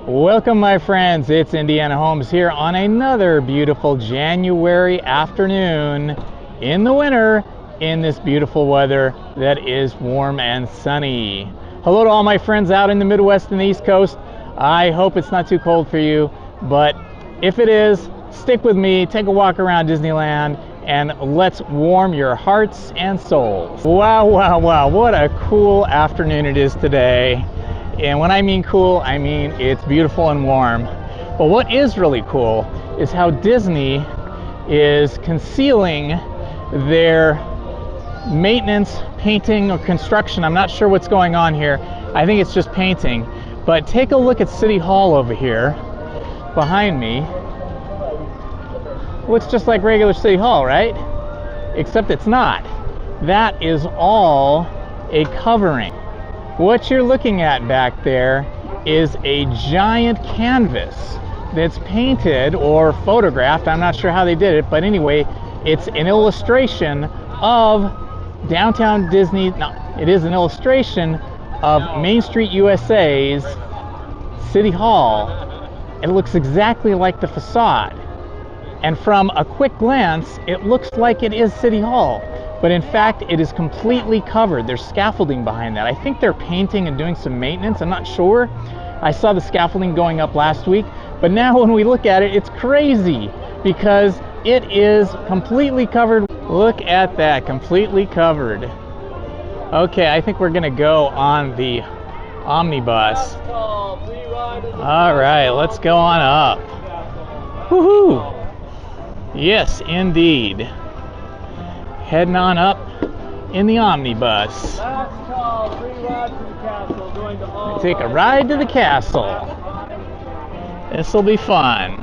Welcome, my friends. It's Indiana Holmes here on another beautiful January afternoon in the winter in this beautiful weather that is warm and sunny. Hello to all my friends out in the Midwest and the East Coast. I hope it's not too cold for you, but if it is, stick with me, take a walk around Disneyland, and let's warm your hearts and souls. Wow, what a cool afternoon it is today. And when I mean cool, I mean it's beautiful and warm. But what is really cool is how Disney is concealing their maintenance, painting, or construction. I'm not sure what's going on here. I think it's just painting. But take a look at City Hall over here behind me. Looks just like regular City Hall, right? Except it's not. That is all a covering. What you're looking at back there is a giant canvas that's painted or photographed. I'm not sure how they did it, but anyway, it's an illustration of downtown Disney. No, it is an illustration of Main Street USA's City Hall. It looks exactly like the facade. And from a quick glance, it looks like it is City Hall. But in fact, it is completely covered. There's scaffolding behind that. I think they're painting and doing some maintenance. I'm not sure. I saw the scaffolding going up last week. But now when we look at it, it's crazy because it is completely covered. Look at that, completely covered. Okay, I think we're gonna go on the omnibus. All right, let's go on up. Woohoo! Yes, indeed. Heading on up in the omnibus. Take a ride to the castle. This will be fun.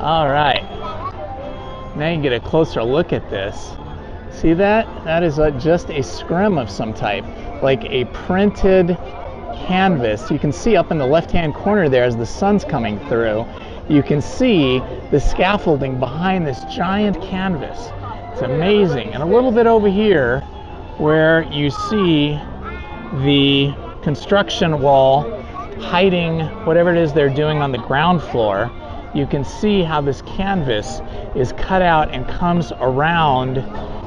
All right. Now you can get a closer look at this. See that? That is just a scrim of some type, like a printed canvas. You can see up in the left-hand corner there as the sun's coming through. You can see the scaffolding behind this giant canvas. It's amazing. And a little bit over here where you see the construction wall hiding whatever it is they're doing on the ground floor, you can see how this canvas is cut out and comes around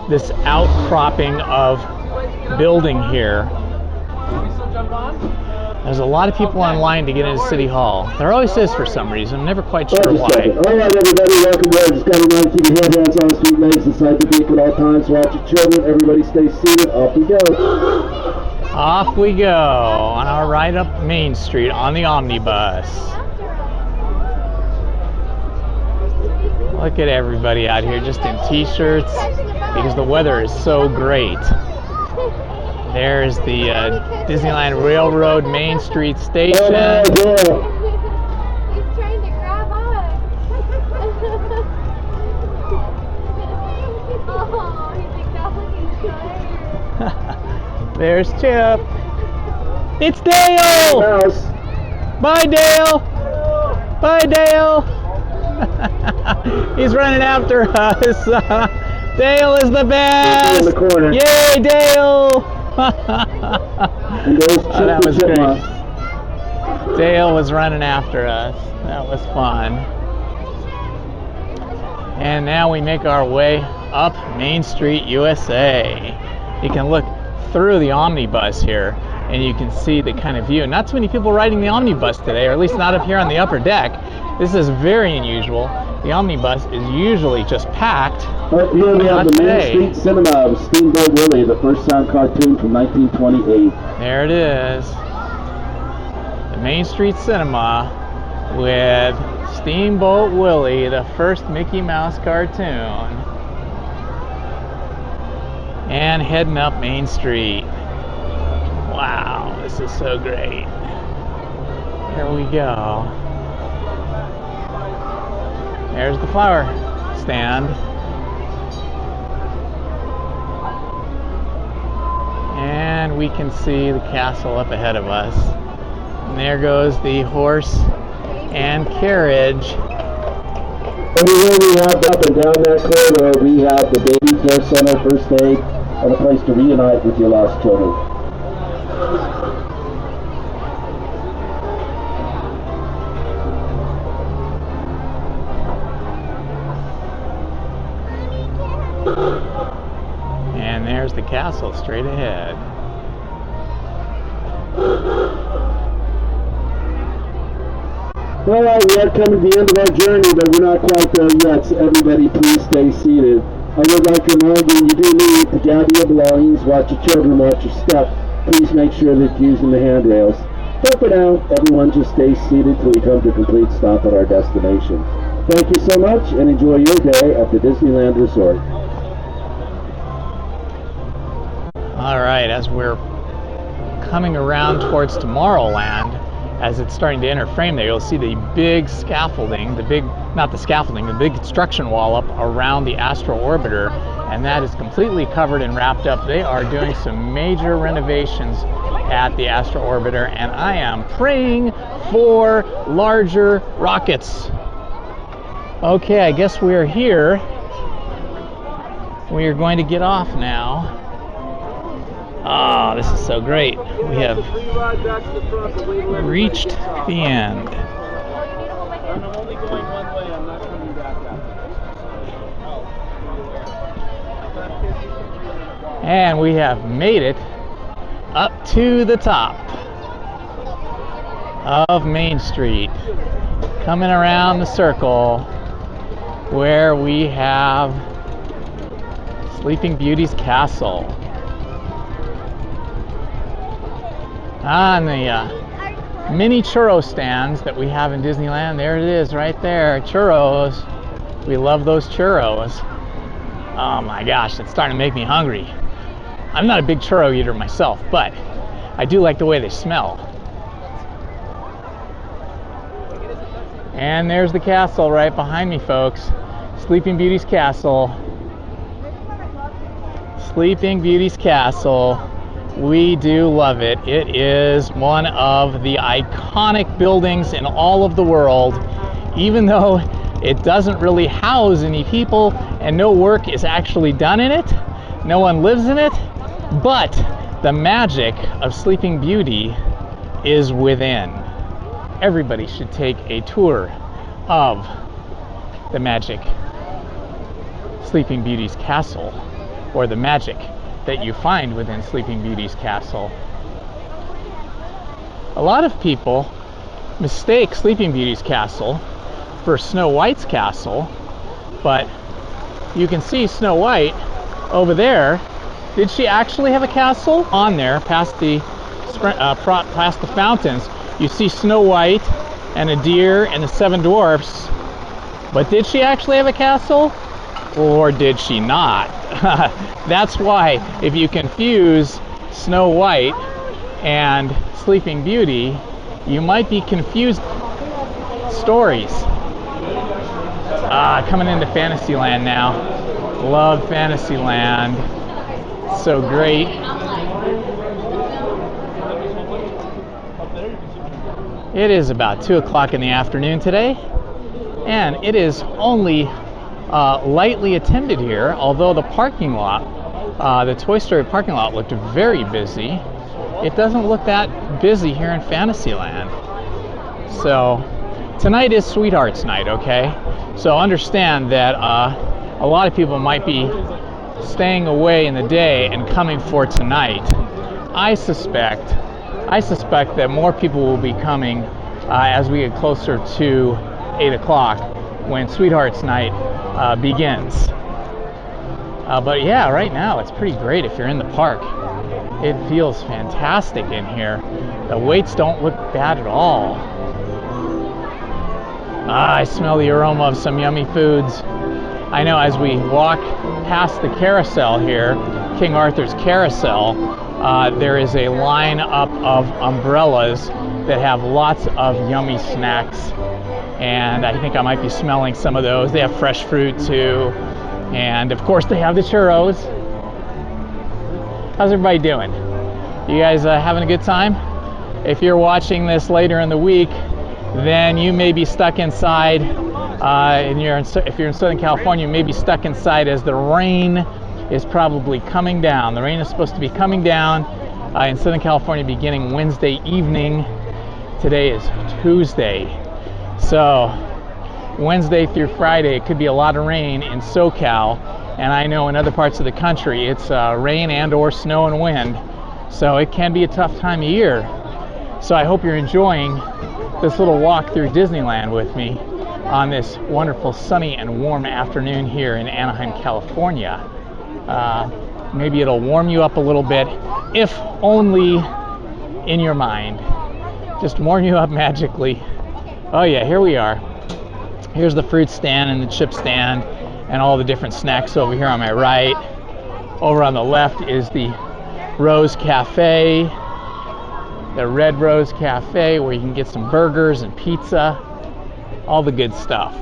this outcropping of building here. There's a lot of people online to get into City Hall. There always is for some reason. I'm never quite sure why. All right, everybody, welcome to Just got to remind you to keep your hands on the street legs inside the vehicle at all times. Watch your children. Everybody stay seated. Off we go. Off we go on our ride up Main Street on the omnibus. Look at everybody out here just in t-shirts because the weather is so great. There's the Disneyland Railroad Main Street Station. Oh, yeah. He's trying to grab us. Oh, he's acknowledging. There's Chip. It's Dale. Mouse. Bye, Dale. Bye, Dale. He's running after us. Dale is the best. In the corner. Yay, Dale. And there's Chip that the was Chipmunk. great. Dale was running after us. That was fun. And now we make our way up Main Street, USA. You can look through the omnibus here and you can see the kind of view. Not too many people riding the omnibus today, or at least not up here on the upper deck. This is very unusual. The omnibus is usually just packed. Right here we have the today. Main Street Cinema of Steamboat Willie, the first sound cartoon from 1928. There it is. The Main Street Cinema with Steamboat Willie, the first Mickey Mouse cartoon. And heading up Main Street. Wow, this is so great. Here we go. There's the flower stand. And we can see the castle up ahead of us. And there goes the horse and carriage. Everywhere we have up and down that corridor, we have the baby care center, first aid, and a place to reunite with your lost children. castle straight ahead. All right, we are coming to the end of our journey, but we're not quite there yet, so everybody please stay seated. I would like to remind you, you do need to gather your belongings, watch your children, watch your step. Please make sure that you're using the handrails. But for now, everyone just stay seated till we come to a complete stop at our destination. Thank you so much, and enjoy your day at the Disneyland Resort. All right, as we're coming around towards Tomorrowland, as it's starting to enter frame there, you'll see the big scaffolding, the big construction wall up around the Astro Orbiter, and that is completely covered and wrapped up. They are doing some major renovations at the Astro Orbiter, and I am praying for larger rockets. Okay, I guess we're here. We are going to get off now. Ah, this is so great. We have reached the end. I'm only going one way, I'm not coming back out. And we have made it up to the top of Main Street, coming around the circle where we have Sleeping Beauty's castle. On the mini churro stands that we have in Disneyland, there it is right there, churros. We love those churros. Oh my gosh, it's starting to make me hungry. I'm not a big churro eater myself, but I do like the way they smell. And there's the castle right behind me, folks. Sleeping Beauty's castle. Sleeping Beauty's castle. We do love it. It is one of the iconic buildings in all of the world, even though it doesn't really house any people and no work is actually done in it. No one lives in it, but the magic of Sleeping Beauty is within. Everybody should take a tour of the magic Sleeping Beauty's castle, or the magic that you find within Sleeping Beauty's castle. A lot of people mistake Sleeping Beauty's castle for Snow White's castle, but you can see Snow White over there. Did she actually have a castle? On there, past the fountains, you see Snow White and a deer and the 7 dwarfs, but did she actually have a castle? Or did she not? That's why, if you confuse Snow White and Sleeping Beauty, you might be confused. Stories. Coming into Fantasyland now. Love Fantasyland. So great. It is about 2 o'clock in the afternoon today, and it is only lightly attended here, although the parking lot, the Toy Story parking lot, looked very busy. It doesn't look that busy here in Fantasyland. So tonight is Sweethearts Night, okay? So understand that a lot of people might be staying away in the day and coming for tonight. I suspect that more people will be coming as we get closer to 8 o'clock when Sweethearts Night begins. But yeah, right now it's pretty great if you're in the park. It feels fantastic in here. The waits don't look bad at all. I smell the aroma of some yummy foods. I know as we walk past the carousel here, King Arthur's Carousel, there is a line up of umbrellas that have lots of yummy snacks, and I think I might be smelling some of those. They have fresh fruit too, and of course they have the churros. How's everybody doing? You guys having a good time? If you're watching this later in the week, then you may be stuck inside. If you're in Southern California, you may be stuck inside as the rain is probably coming down. The rain is supposed to be coming down in Southern California beginning Wednesday evening. Today is Tuesday. So Wednesday through Friday, it could be a lot of rain in SoCal. And I know in other parts of the country it's rain and or snow and wind. So it can be a tough time of year. So I hope you're enjoying this little walk through Disneyland with me on this wonderful sunny and warm afternoon here in Anaheim, California. Maybe it'll warm you up a little bit, if only in your mind. Just warm you up magically. Oh yeah, here we are. Here's the fruit stand and the chip stand and all the different snacks over here on my right. Over on the left is the Rose Cafe, the Red Rose Cafe, where you can get some burgers and pizza, all the good stuff.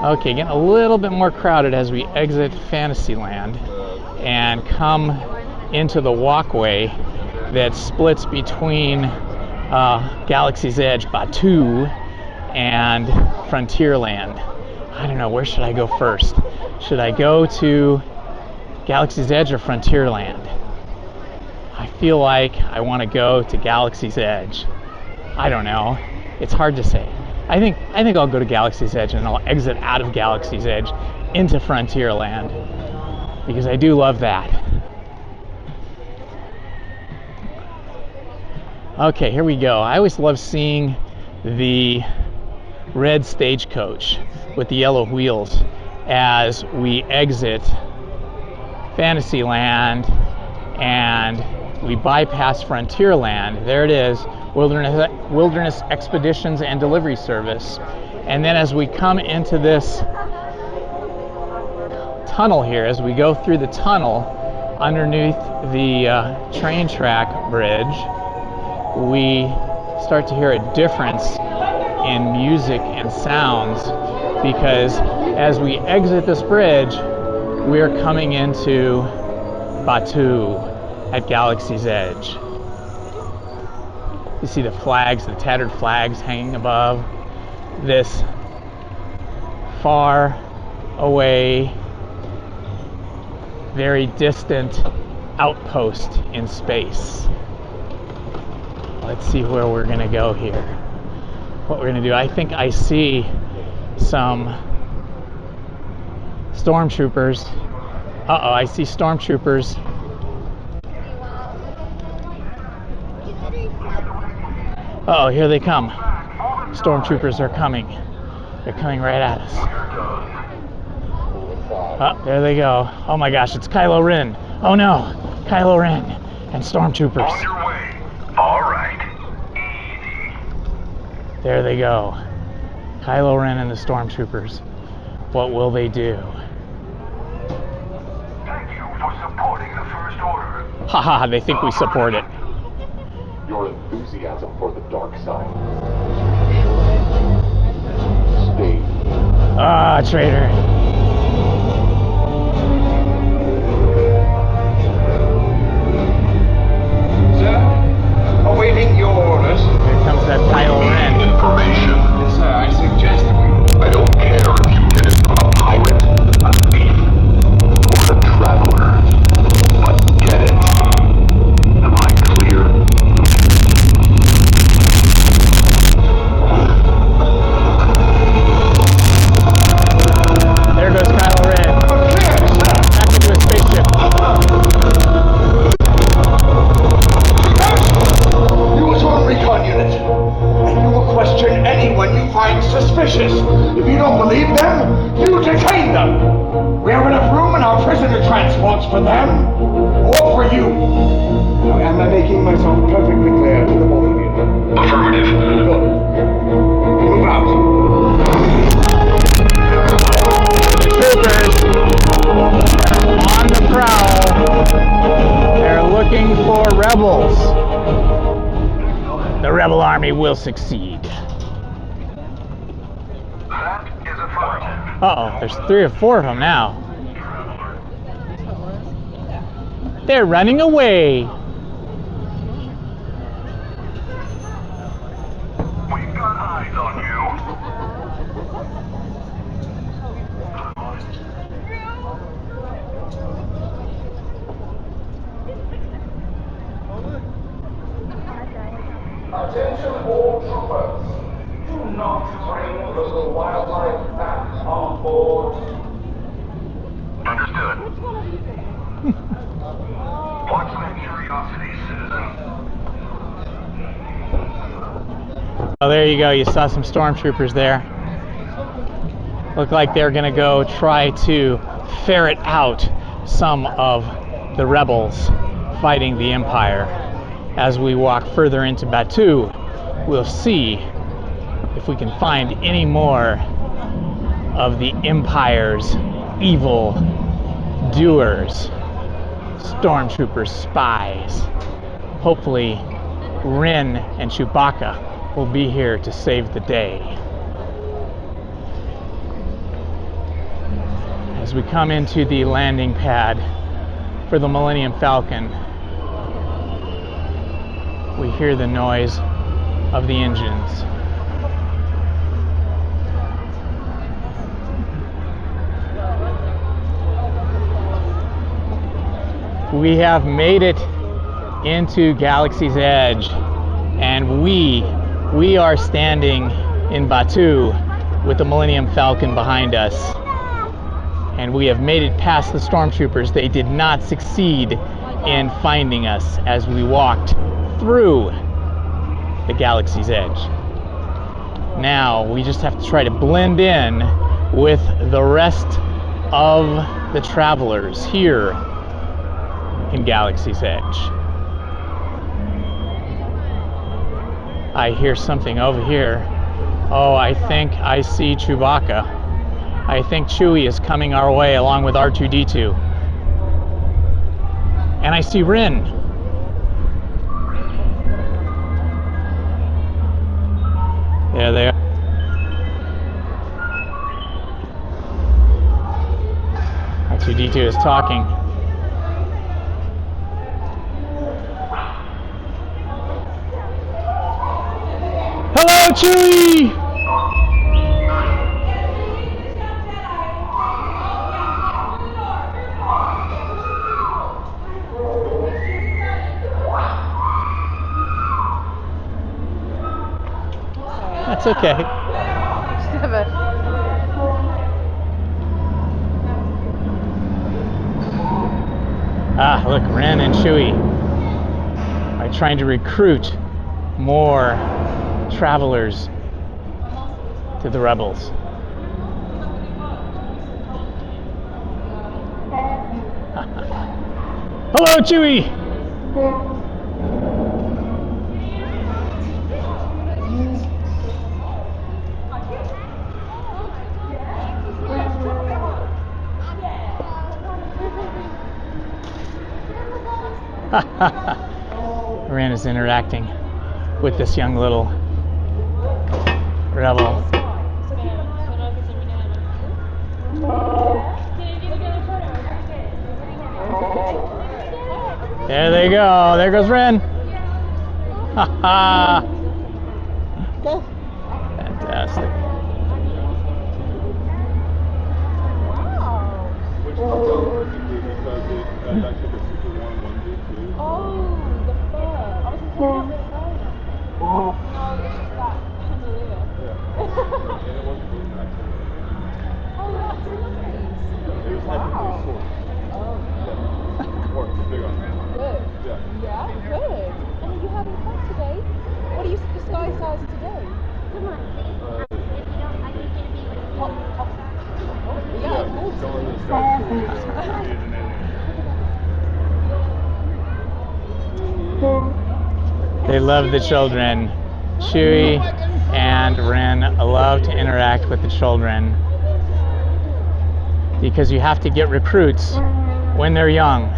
Okay, getting a little bit more crowded as we exit Fantasyland and come into the walkway that splits between Galaxy's Edge, Batuu, and Frontierland. I don't know, where should I go first? Should I go to Galaxy's Edge or Frontierland? I feel like I want to go to Galaxy's Edge. I don't know. It's hard to say. I think I'll go to Galaxy's Edge and I'll exit out of Galaxy's Edge into Frontierland because I do love that. Okay, here we go. I always love seeing the red stagecoach with the yellow wheels as we exit Fantasyland and we bypass Frontierland. There it is, Wilderness Expeditions and Delivery Service. And then as we come into this tunnel here, as we go through the tunnel underneath the train track bridge, we start to hear a difference in music and sounds, because as we exit this bridge, we're coming into Batuu at Galaxy's Edge. You see the flags, the tattered flags hanging above this far away, very distant outpost in space. Let's see where we're gonna go here. What we're gonna do, I think I see some stormtroopers. Uh-oh, I see stormtroopers. Uh-oh, here they come. Stormtroopers are coming. They're coming right at us. Oh, there they go. Oh my gosh, it's Kylo Ren. Oh no, Kylo Ren and stormtroopers. On your way. All right. There they go. Kylo Ren and the stormtroopers. What will they do? Thank you for supporting the First Order. Haha, they think we support it. Your enthusiasm for the dark side. Stay. Ah, traitor. Sir, awaiting your orders. Here comes that Kylo Ren. Information. Yes, sir, I suggest we... I don't care if you get it from a pirate, a thief, or a traveler, but get it. Am I clear? There goes Kylo Ren. Back into a spaceship. You assault recon unit, and you will question anyone you find suspicious. If you don't believe them, you detain them. We have enough room in our prisoner transports for them, or for you. Now, am I making myself perfectly clear to the both of you? Affirmative. Good. Move out. Troopers are on the prowl. They're looking for rebels. The rebel army will succeed. That is affirmative. Uh-oh, there's 3 or 4 of them now. They're running away. We've got eyes on you. Attention all troopers. Do not bring little wildlife back on Understood. What's that curiosity, citizen? Oh, there you go. You saw some stormtroopers there. Look like they're going to go try to ferret out some of the rebels fighting the Empire. As we walk further into Batuu, we'll see if we can find any more of the Empire's evil doers, stormtroopers, spies. Hopefully, Ren and Chewbacca will be here to save the day. As we come into the landing pad for the Millennium Falcon, we hear the noise of the engines. We have made it into Galaxy's Edge, and we are standing in Batuu with the Millennium Falcon behind us. And we have made it past the stormtroopers. They did not succeed in finding us as we walked through the Galaxy's Edge. Now we just have to try to blend in with the rest of the travelers here in Galaxy's Edge. I hear something over here. Oh, I think I see Chewbacca. I think Chewie is coming our way along with R2-D2. And I see Ren. There they are. R2-D2 is talking. Hello, Chewie! That's okay. Ah, look, Ren and Chewie are trying to recruit more travelers to the rebels. Hello, Chewie! Ren is interacting with this young little rebel. There they go. There goes Ren. Ha ha. Fantastic. They love the children. Chewie and Ren love to interact with the children because you have to get recruits when they're young.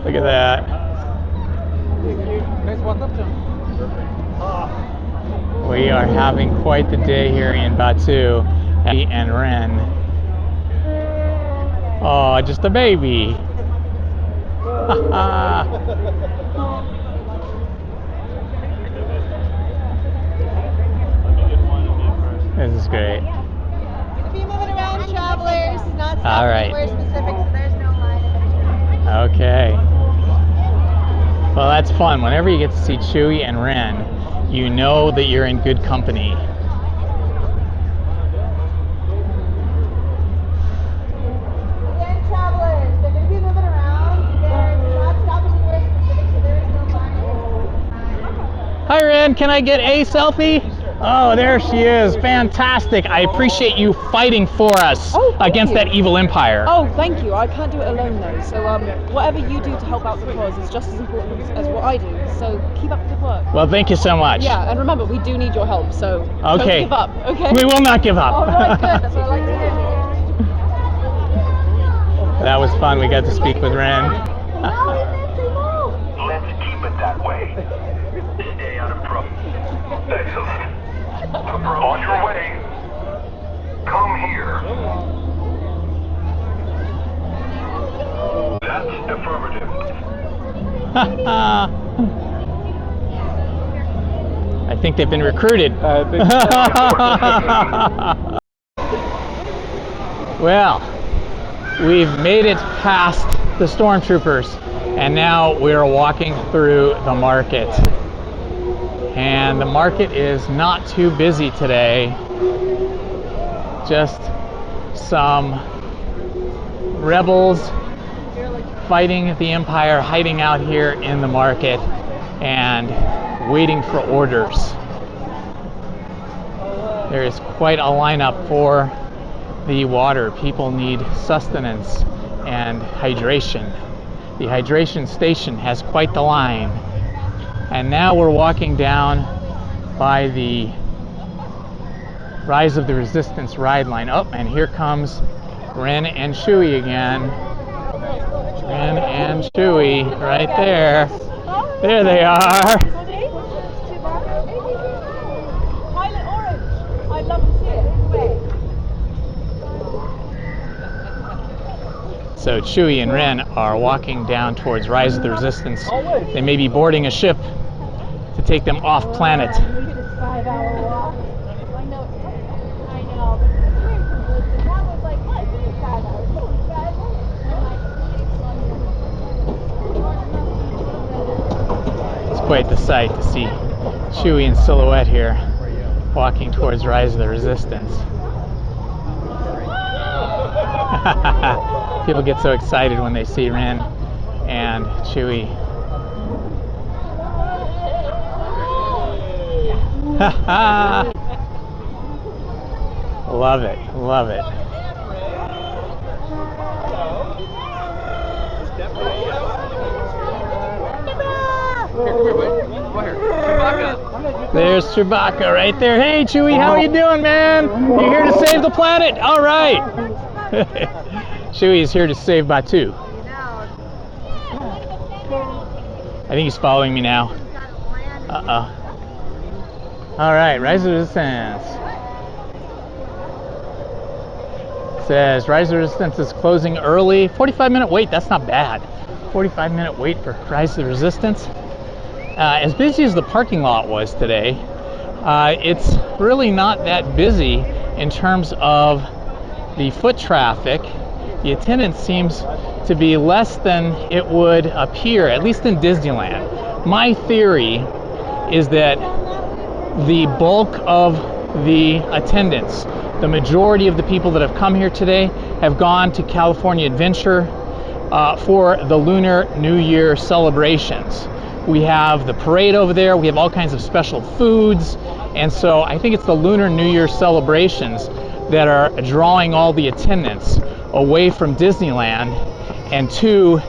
Look at that. We are having quite the day here in Batuu. And Ren. Oh, just a baby. This is great. travelers, not All right. anywhere specific, so there's no line. Okay. Well, that's fun. Whenever you get to see Chewie and Ren, you know that you're in good company. Again, travelers, they're going to be moving around. They're not stopping anywhere specific, so there is no line. Hi, Ren. Can I get a selfie? Oh, there she is. Fantastic. I appreciate you fighting for us against that evil empire. Oh, thank you. I can't do it alone though. So whatever you do to help out the cause is just as important as what I do. So keep up the good work. Well, thank you so much. Yeah, and remember, we do need your help. So Okay. don't give up. Okay. We will not give up. All right, good. That's what I like to hear. That was fun. We got to speak with Ren. Let's keep it that way. Stay out of trouble. Excellent. On your way. Come here. That's affirmative. I think they've been recruited. Well, we've made it past the stormtroopers, and now we're walking through the market. And the market is not too busy today. Just some rebels fighting the Empire, hiding out here in the market and waiting for orders. There is quite a lineup for the water. People need sustenance and hydration. The hydration station has quite the line. And now we're walking down by the Rise of the Resistance ride line. Oh, and here comes Ren and Chewie again. Ren and Chewie, right there. There they are. Pilot Orange. I'd love to see it. So Chewie and Ren are walking down towards Rise of the Resistance. They may be boarding a ship to take them off planet. I know, but the train from Lisbon, that was like, what, 5 hours? Holy God. It's quite the sight to see Chewie in silhouette here, walking towards Rise of the Resistance. People get so excited when they see Ren and Chewie. Love it, love it. There's Chewbacca right there. Hey Chewie, how are you doing, man? You here to save the planet? All right. Chewie's here to save Batuu. I think he's following me now. Uh-oh. All right, Rise of the Resistance. It says Rise of the Resistance is closing early. 45-minute wait, that's not bad. 45-minute wait for Rise of the Resistance. As busy as the parking lot was today, it's really not that busy in terms of the foot traffic. The attendance seems to be less than it would appear, at least in Disneyland. My theory is that the bulk of the attendance, the majority of the people that have come here today, have gone to California Adventure for the Lunar New Year celebrations. We have the parade over there, we have all kinds of special foods, and so I think it's the Lunar New Year celebrations that are drawing all the attendance away from Disneyland and to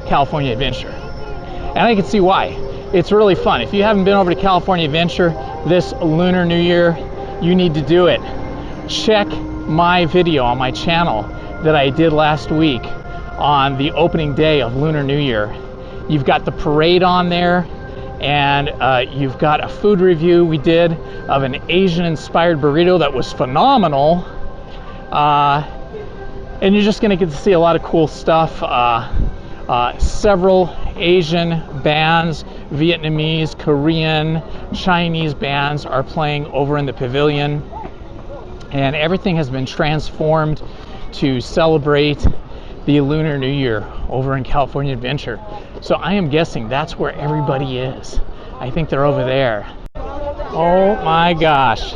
California Adventure. And I can see why. It's really fun. If you haven't been over to California Adventure this Lunar New Year, you need to do it. Check my video on my channel that I did last week on the opening day of Lunar New Year. You've got the parade on there, and you've got a food review we did of an Asian-inspired burrito that was phenomenal. And you're just going to get to see a lot of cool stuff. Several Asian bands, Vietnamese, Korean, Chinese bands are playing over in the pavilion, and everything has been transformed to celebrate the Lunar New Year over in California Adventure. So I am guessing that's where everybody is. I think they're over there. Oh my gosh.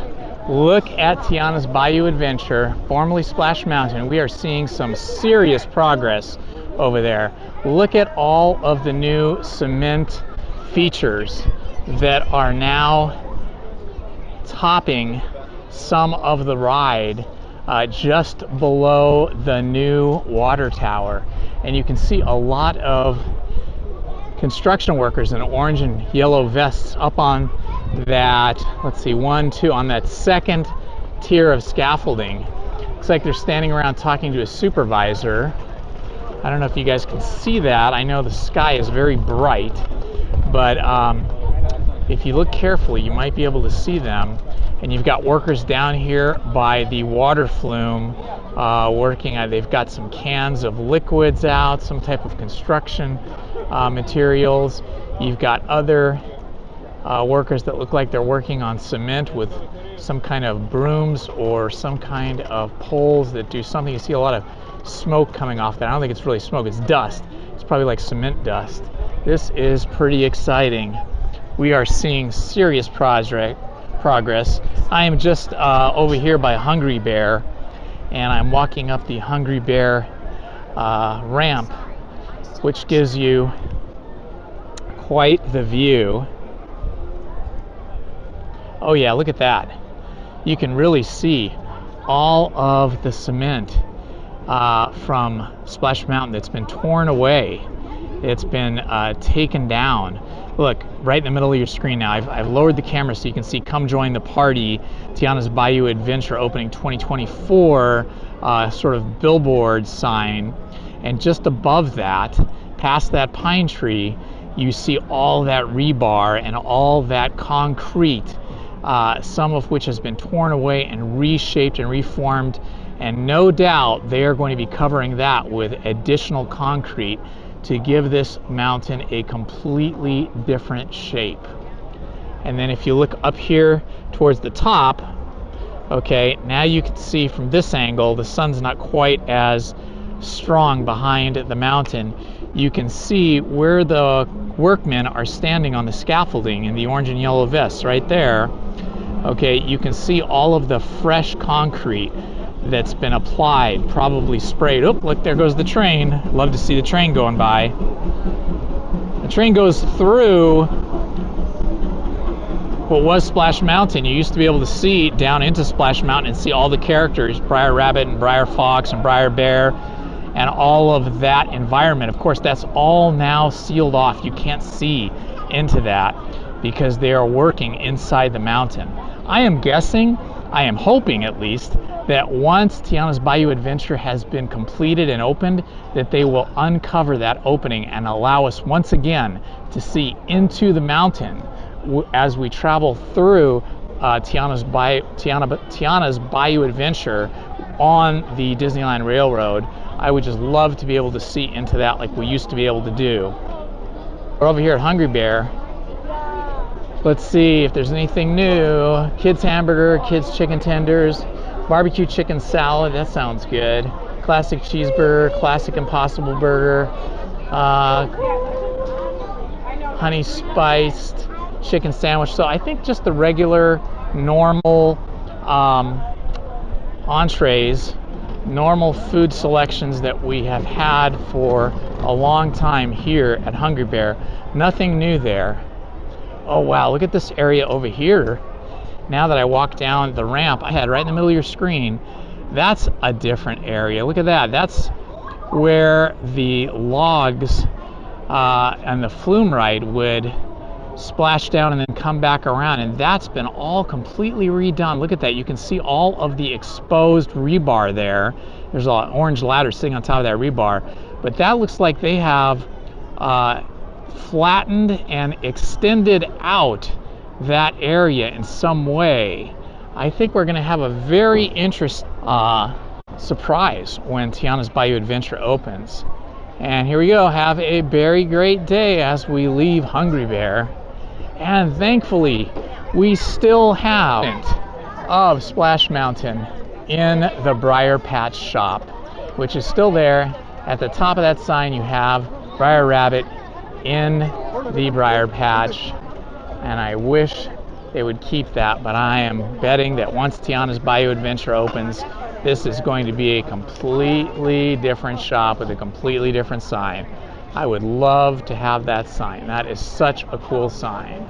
Look at Tiana's Bayou Adventure, formerly Splash Mountain. We are seeing some serious progress over there. Look at all of the new cement features that are now topping some of the ride just below the new water tower. And you can see a lot of construction workers in orange and yellow vests up on that, let's see, 1, 2, on that second tier of scaffolding. Looks like they're standing around talking to a supervisor. I don't know if you guys can see that. I know the sky is very bright, but if you look carefully, you might be able to see them. And you've got workers down here by the water flume working. They've got some cans of liquids out, some type of construction materials. You've got other workers that look like they're working on cement with some kind of brooms or some kind of poles that do something. You see a lot of smoke coming off that. I don't think it's really smoke, it's dust. It's probably like cement dust. This is pretty exciting. We are seeing serious progress. I am just over here by Hungry Bear, and I'm walking up the Hungry Bear ramp, which gives you quite the view. Oh yeah, look at that. You can really see all of the cement from Splash Mountain that's been torn away. It's been taken down. Look, right in the middle of your screen now, I've lowered the camera so you can see Come Join the Party, Tiana's Bayou Adventure opening 2024 sort of billboard sign. And just above that, past that pine tree, you see all that rebar and all that concrete, some of which has been torn away and reshaped and reformed. And no doubt they are going to be covering that with additional concrete to give this mountain a completely different shape. And then if you look up here towards the top, okay, now you can see from this angle, the sun's not quite as strong behind the mountain. You can see where the workmen are standing on the scaffolding in the orange and yellow vests right there. Okay, you can see all of the fresh concrete that's been applied, probably sprayed. Oh, look, there goes the train. Love to see the train going by. The train goes through what was Splash Mountain. You used to be able to see down into Splash Mountain and see all the characters, Briar Rabbit and Briar Fox and Briar Bear, and all of that environment. Of course, that's all now sealed off. You can't see into that because they are working inside the mountain. I am guessing, I am hoping at least, that once Tiana's Bayou Adventure has been completed and opened, that they will uncover that opening and allow us once again to see into the mountain as we travel through Tiana's Bayou Adventure on the Disneyland Railroad. I would just love to be able to see into that like we used to be able to do. We're over here at Hungry Bear. Let's see if there's anything new. Kids hamburger, kids chicken tenders, barbecue chicken salad, that sounds good. Classic cheeseburger, classic impossible burger, honey spiced chicken sandwich. So I think just the regular normal entrees, normal food selections that we have had for a long time here at Hungry Bear. Nothing new there. Oh wow, look at this area over here. Now that I walk down the ramp I had right in the middle of your screen, that's a different area. Look at that. That's where the logs and the flume ride would splash down and then come back around, and that's been all completely redone. Look at that. You can see all of the exposed rebar there. There's an orange ladder sitting on top of that rebar, but that looks like they have flattened and extended out that area in some way. I think we're going to have a very interesting surprise when Tiana's Bayou Adventure opens. And here we go. Have a very great day as we leave Hungry Bear. And thankfully, we still have of Splash Mountain in the Briar Patch shop. which is still there. At the top of that sign, you have Briar Rabbit in the briar patch, and I wish they would keep that, but I am betting that once Tiana's Bayou Adventure opens, this is going to be a completely different shop with a completely different sign. I would love to have that sign. That is such a cool sign.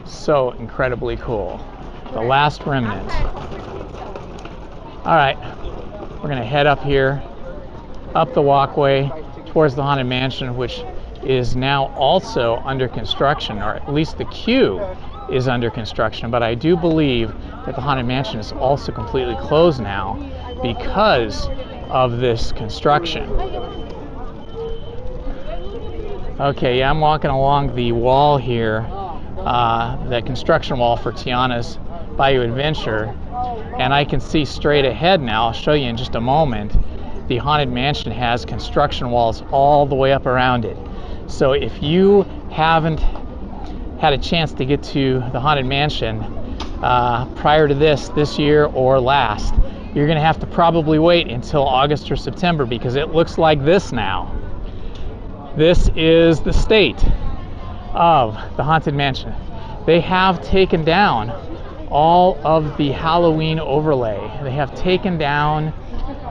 So incredibly cool. The Last Remnant. All right, we're gonna head up here, up the walkway towards the Haunted Mansion, which is now also under construction, or at least the queue is under construction. But I do believe that the Haunted Mansion is also completely closed now because of this construction. Okay, yeah, I'm walking along the wall here, the construction wall for Tiana's Bayou Adventure, and I can see straight ahead now. I'll show you in just a moment. The Haunted Mansion has construction walls all the way up around it. So if you haven't had a chance to get to the Haunted Mansion prior to this year or last, you're gonna have to probably wait until August or September, because it looks like this now. This is the state of the Haunted Mansion. They have taken down all of the Halloween overlay. They have taken down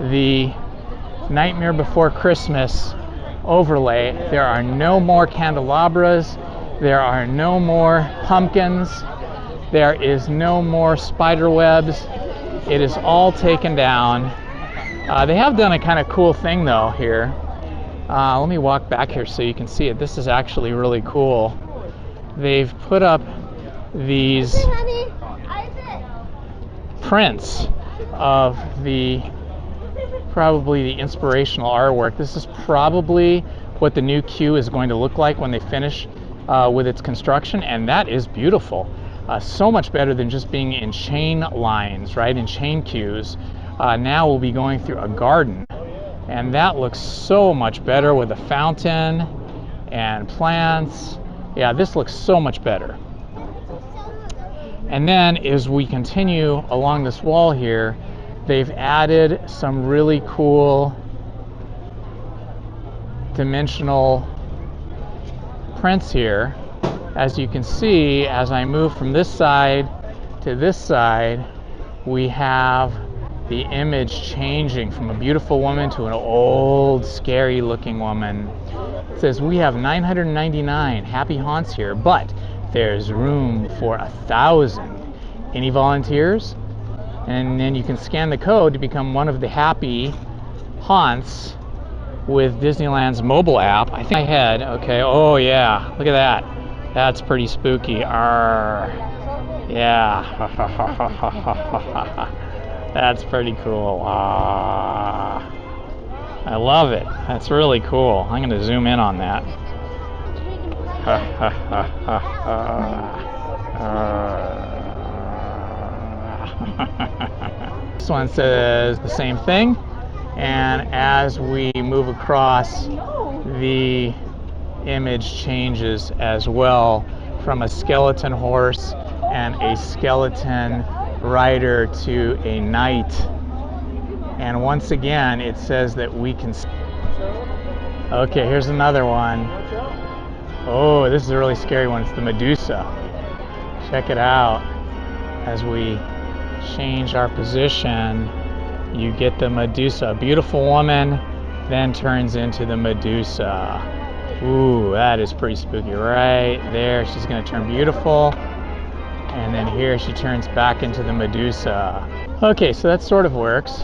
the Nightmare Before Christmas overlay. There are no more candelabras. There are no more pumpkins. There is no more spider webs. It is all taken down. They have done a kind of cool thing though here. Let me walk back here so you can see it. This is actually really cool. They've put up these prints of probably the inspirational artwork. This is probably what the new queue is going to look like when they finish with its construction, and that is beautiful. So much better than just being in chain lines, right, in chain queues. Now we'll be going through a garden, and that looks so much better with a fountain and plants. Yeah, this looks so much better. And then as we continue along this wall here, they've added some really cool dimensional prints here. As you can see, as I move from this side to this side, we have the image changing from a beautiful woman to an old, scary looking woman. It says, we have 999 happy haunts here, but there's room for 1,000. Any volunteers? And then you can scan the code to become one of the happy haunts with Disneyland's mobile app. I think I had, okay, oh yeah, look at that. That's pretty spooky. Arr. Yeah. That's pretty cool. I love it. That's really cool. I'm going to zoom in on that. This one says the same thing, and as we move across, the image changes as well from a skeleton horse and a skeleton rider to a knight. And once again, it says that we can... Okay, here's another one. Oh, this is a really scary one. It's the Medusa. Check it out. As we change our position, you get the Medusa. A beautiful woman then turns into the Medusa. Ooh, that is pretty spooky. Right there, she's going to turn beautiful. And then here she turns back into the Medusa. Okay, so that sort of works.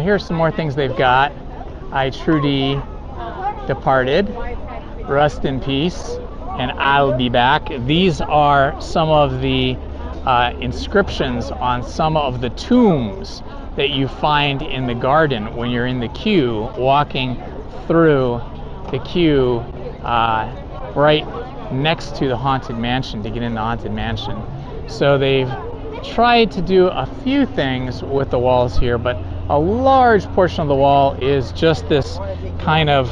Here's some more things they've got. I truly departed. Rest in peace, and I'll be back. These are some of the inscriptions on some of the tombs that you find in the garden when you're in the queue, walking through the queue right next to the Haunted Mansion to get in the Haunted Mansion. So they've tried to do a few things with the walls here, but a large portion of the wall is just this kind of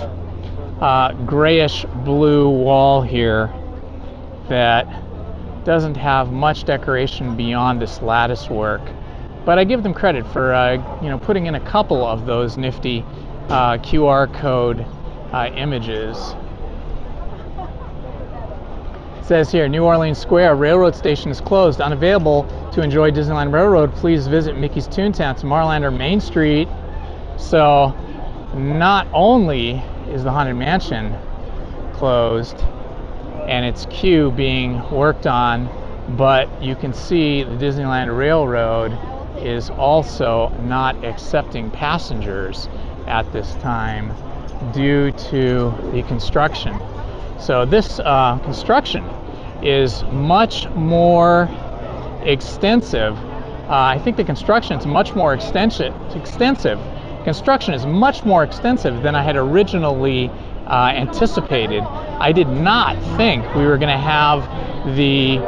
grayish blue wall here that doesn't have much decoration beyond this lattice work. But I give them credit for putting in a couple of those nifty QR code images. It says here, New Orleans Square Railroad Station is closed. Unavailable to enjoy Disneyland Railroad, please visit Mickey's Toontown, Tomorrowland, or Main Street. So not only is the Haunted Mansion closed and its queue being worked on, but you can see the Disneyland Railroad is also not accepting passengers at this time due to the construction. So this construction is much more extensive. I think the construction is much more extensive. Construction is much more extensive than I had originally anticipated. I did not think we were going to have the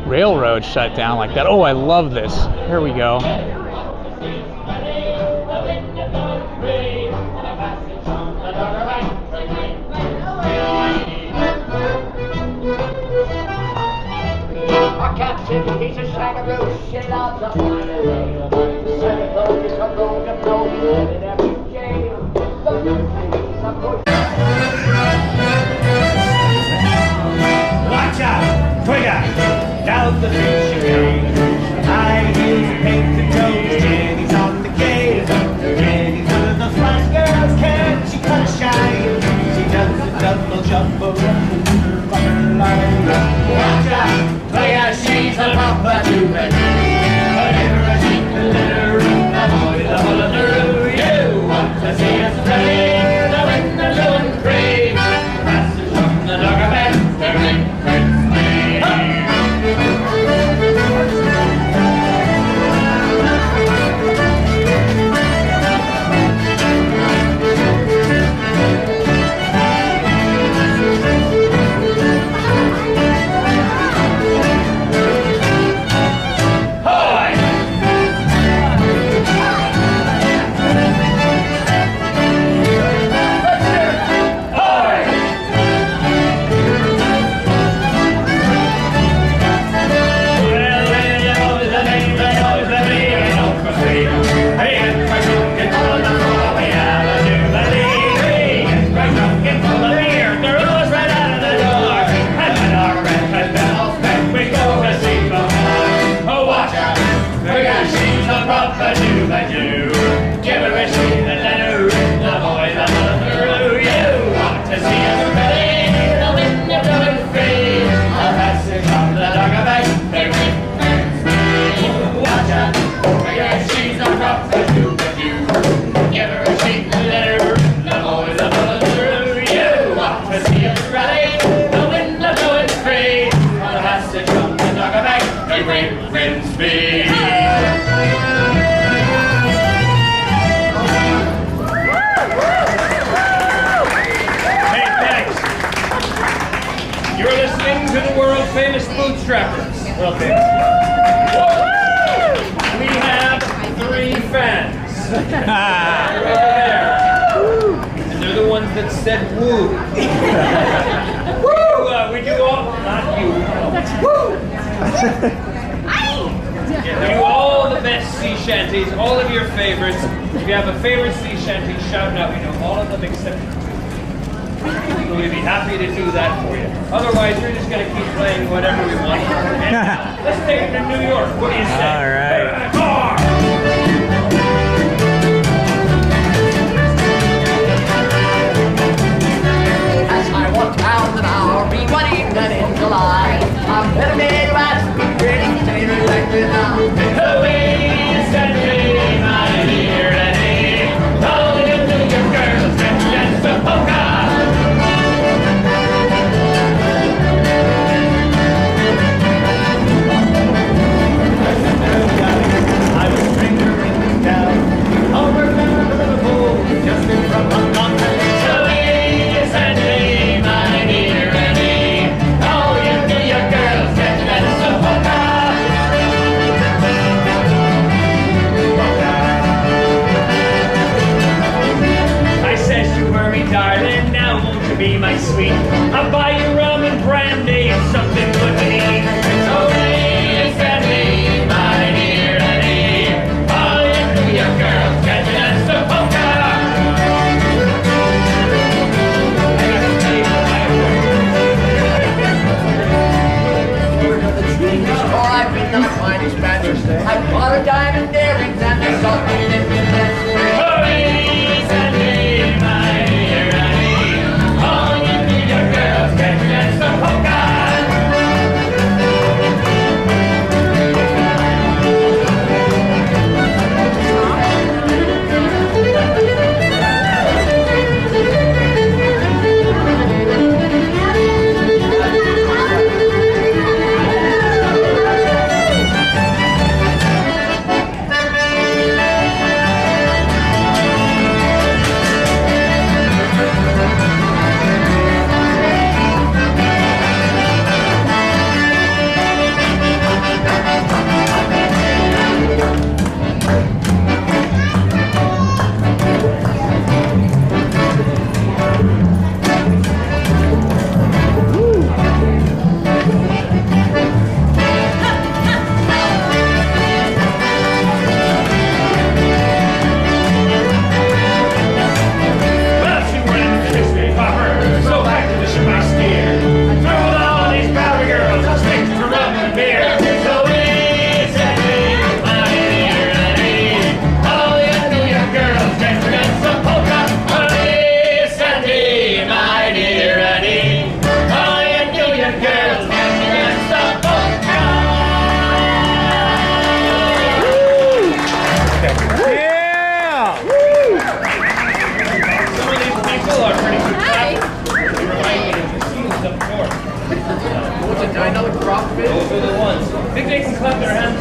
railroad shut down like that. Oh, I love this. Here we go. He's a shaggaroo, shit out the fire. Santa Claus is a broken nose in every jail. Watch out, Twigger, down the street she goes. High heels, painted toes, Jenny's on the gate. Jenny's one of the flash girls, can't she cut a shine? She does a double jump around her fucking line. Watch out, Twigger, she's a proper two-bed. Whatever I see the letter in the boy, the whole of the room. You want to see us play the wind and blow and brave. Passes from the dogger bed, they're in famous bootstrappers. Well, we have 3 fans. They're over there. And they're the ones that said woo. Woo! We do all, not you. That's woo! Yeah, we do all the best sea shanties, all of your favorites. If you have a favorite sea shanty, shout it out. We know all of them except so we'd be happy to do that for you. Otherwise, we're just going to keep playing whatever we want. And let's take it to New York. What do you say? All right. As I walk down the Bowery, one evening in July, I'm better made right to be ready to be reflected now. The way is country, my dear Eddie. All the good to your girls, and the polka. Be my sweet, I'll buy you rum and brandy and something good to eat. So ladies and me, my dear lady, all you New York girls, catch it and so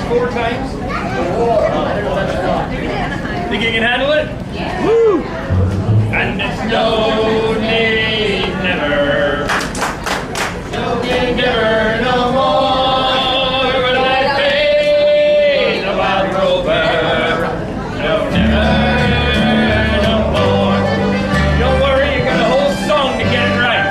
4 times. Think you can handle it? Yeah. Woo! And it's no need never. No need never no more. Will I pay the wild rover? No, never no more. Don't worry, you got a whole song to get it right.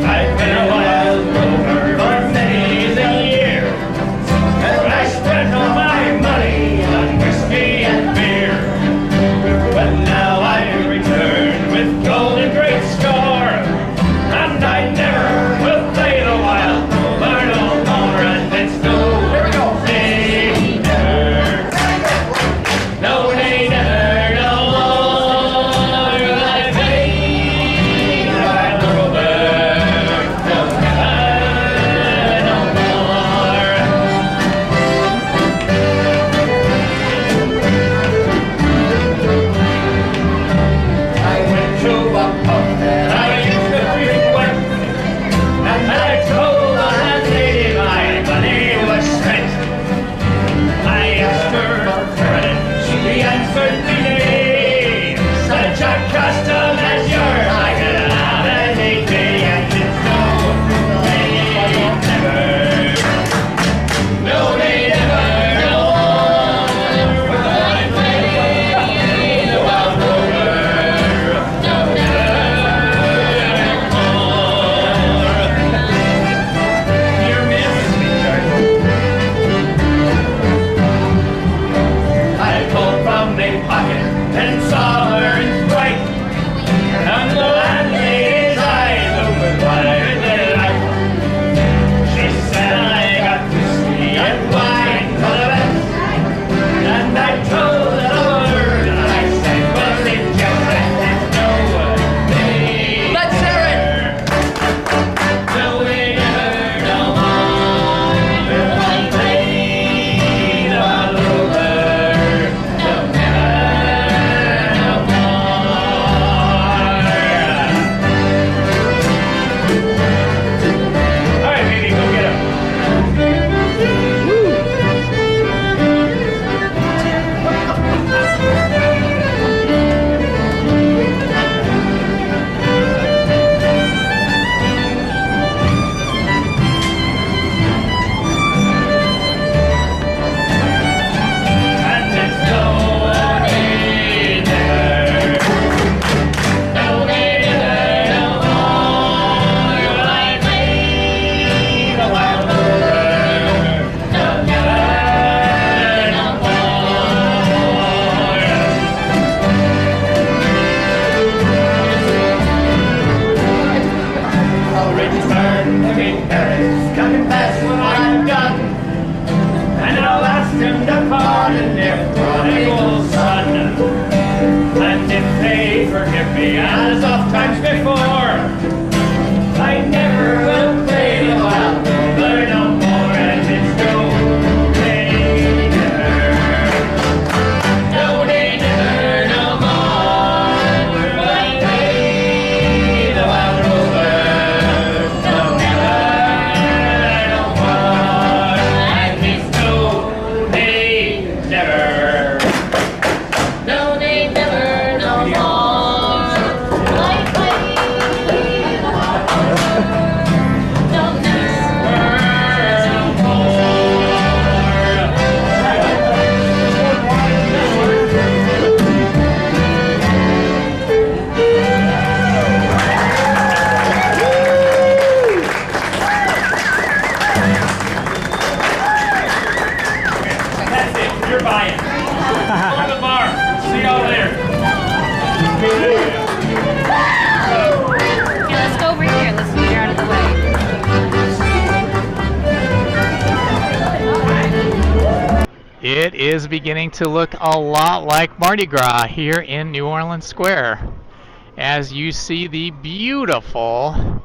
I've been a wild rover for many a year, and I spent all my money on whiskey and beer. But now I return with gold and great score, and I never will play the wild rover no more. And it's no, here we go. Nay, never. No, nay, never, no more will I play the wild rover. No, never, no more. I went to a pub that I used to frequent, and I told the landlady my money was spent. I asked her for credit, she answered me nay. Such a custom as yours I could have any day, and it's no, nay, never. No, nay, never, no more will I play the wild rover. No, never more. Dear Miss, I pulled from a pocket and saw her in fright, and the landlady's eyes opened wide with delight. She said, I got whiskey and wine for the best, and I told her the word, and I said, was it just that? No, nay, let's hear it. No, we never, no more will I play the wild rover. No, never, no more. All right, baby, go get him. And it's no need never. No need never, no more will I play the wild rover. No, never, no more. I'll return to King Paris, confess what I've done, and I'll ask him to pardon their prodigal son. And if they forgive me as oft times before, I never will play the wild rover no more. And it's no, nay, never. No, nay, never, no more will I play the wild rover. No, never, no more. And it's no, nay, never. No, nay, never, no more will I play the wild rover. No, never, no more. That's it. You're buying. Go to the bar. See y'all later. Okay, let's go over here. Let's get out of the way. It is beginning to look a lot like Mardi Gras here in New Orleans Square, as you see the beautiful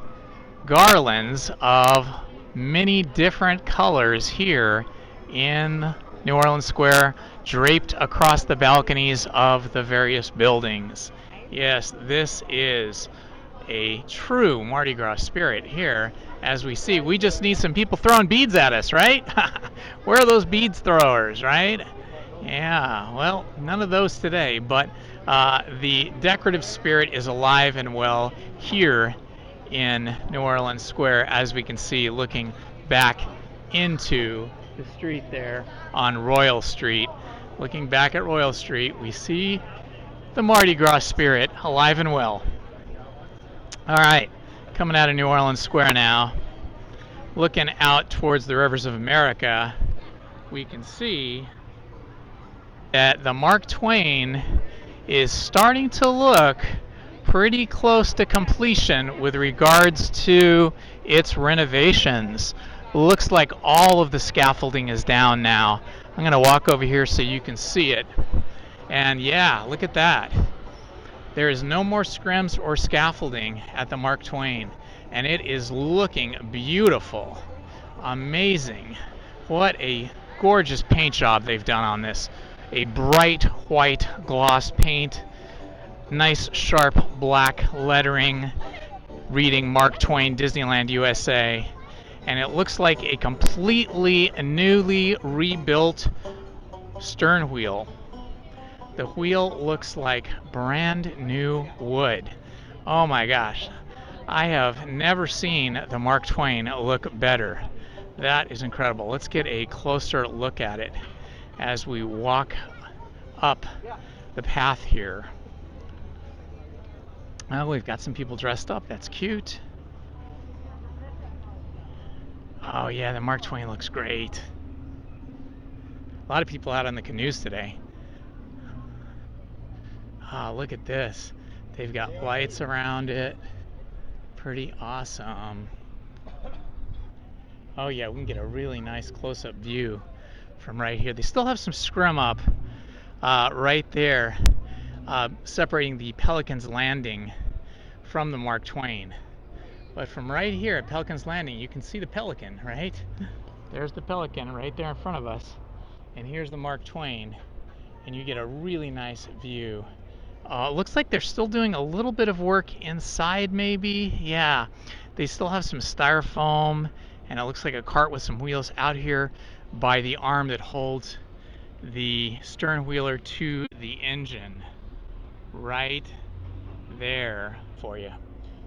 garlands of many different colors here in New Orleans Square, draped across the balconies of the various buildings. Yes, this is a true Mardi Gras spirit here as we see. We just need some people throwing beads at us, right? Where are those beads throwers, right? Yeah, well, none of those today, but the decorative spirit is alive and well here in New Orleans Square, as we can see looking back into the street there on Royal Street. Looking back at Royal Street, we see the Mardi Gras spirit alive and well. All right, coming out of New Orleans Square now, looking out towards the rivers of America, we can see that the Mark Twain is starting to look pretty close to completion with regards to its renovations. Looks like all of the scaffolding is down now. I'm going to walk over here so you can see it. And yeah, look at that. There is no more scrims or scaffolding at the Mark Twain, and it is looking beautiful. Amazing. What a gorgeous paint job they've done on this. A bright white gloss paint, nice sharp black lettering reading Mark Twain Disneyland USA, and it looks like a completely newly rebuilt stern wheel. The wheel looks like brand new wood. Oh my gosh, I have never seen the Mark Twain look better. That is incredible. Let's get a closer look at it as we walk up the path here. Oh, we've got some people dressed up. That's cute. Oh yeah, the Mark Twain looks great. A lot of people out on the canoes today. Oh, look at this. They've got lights around it. Pretty awesome. Oh yeah, we can get a really nice close-up view from right here. They still have some scrim up right there, separating the Pelican's Landing from the Mark Twain. But from right here at Pelican's Landing, you can see the Pelican, right? There's the Pelican right there in front of us. And here's the Mark Twain. And you get a really nice view. Looks like they're still doing a little bit of work inside, maybe. Yeah, they still have some styrofoam, and it looks like a cart with some wheels out here by the arm that holds the stern wheeler to the engine. Right there for you.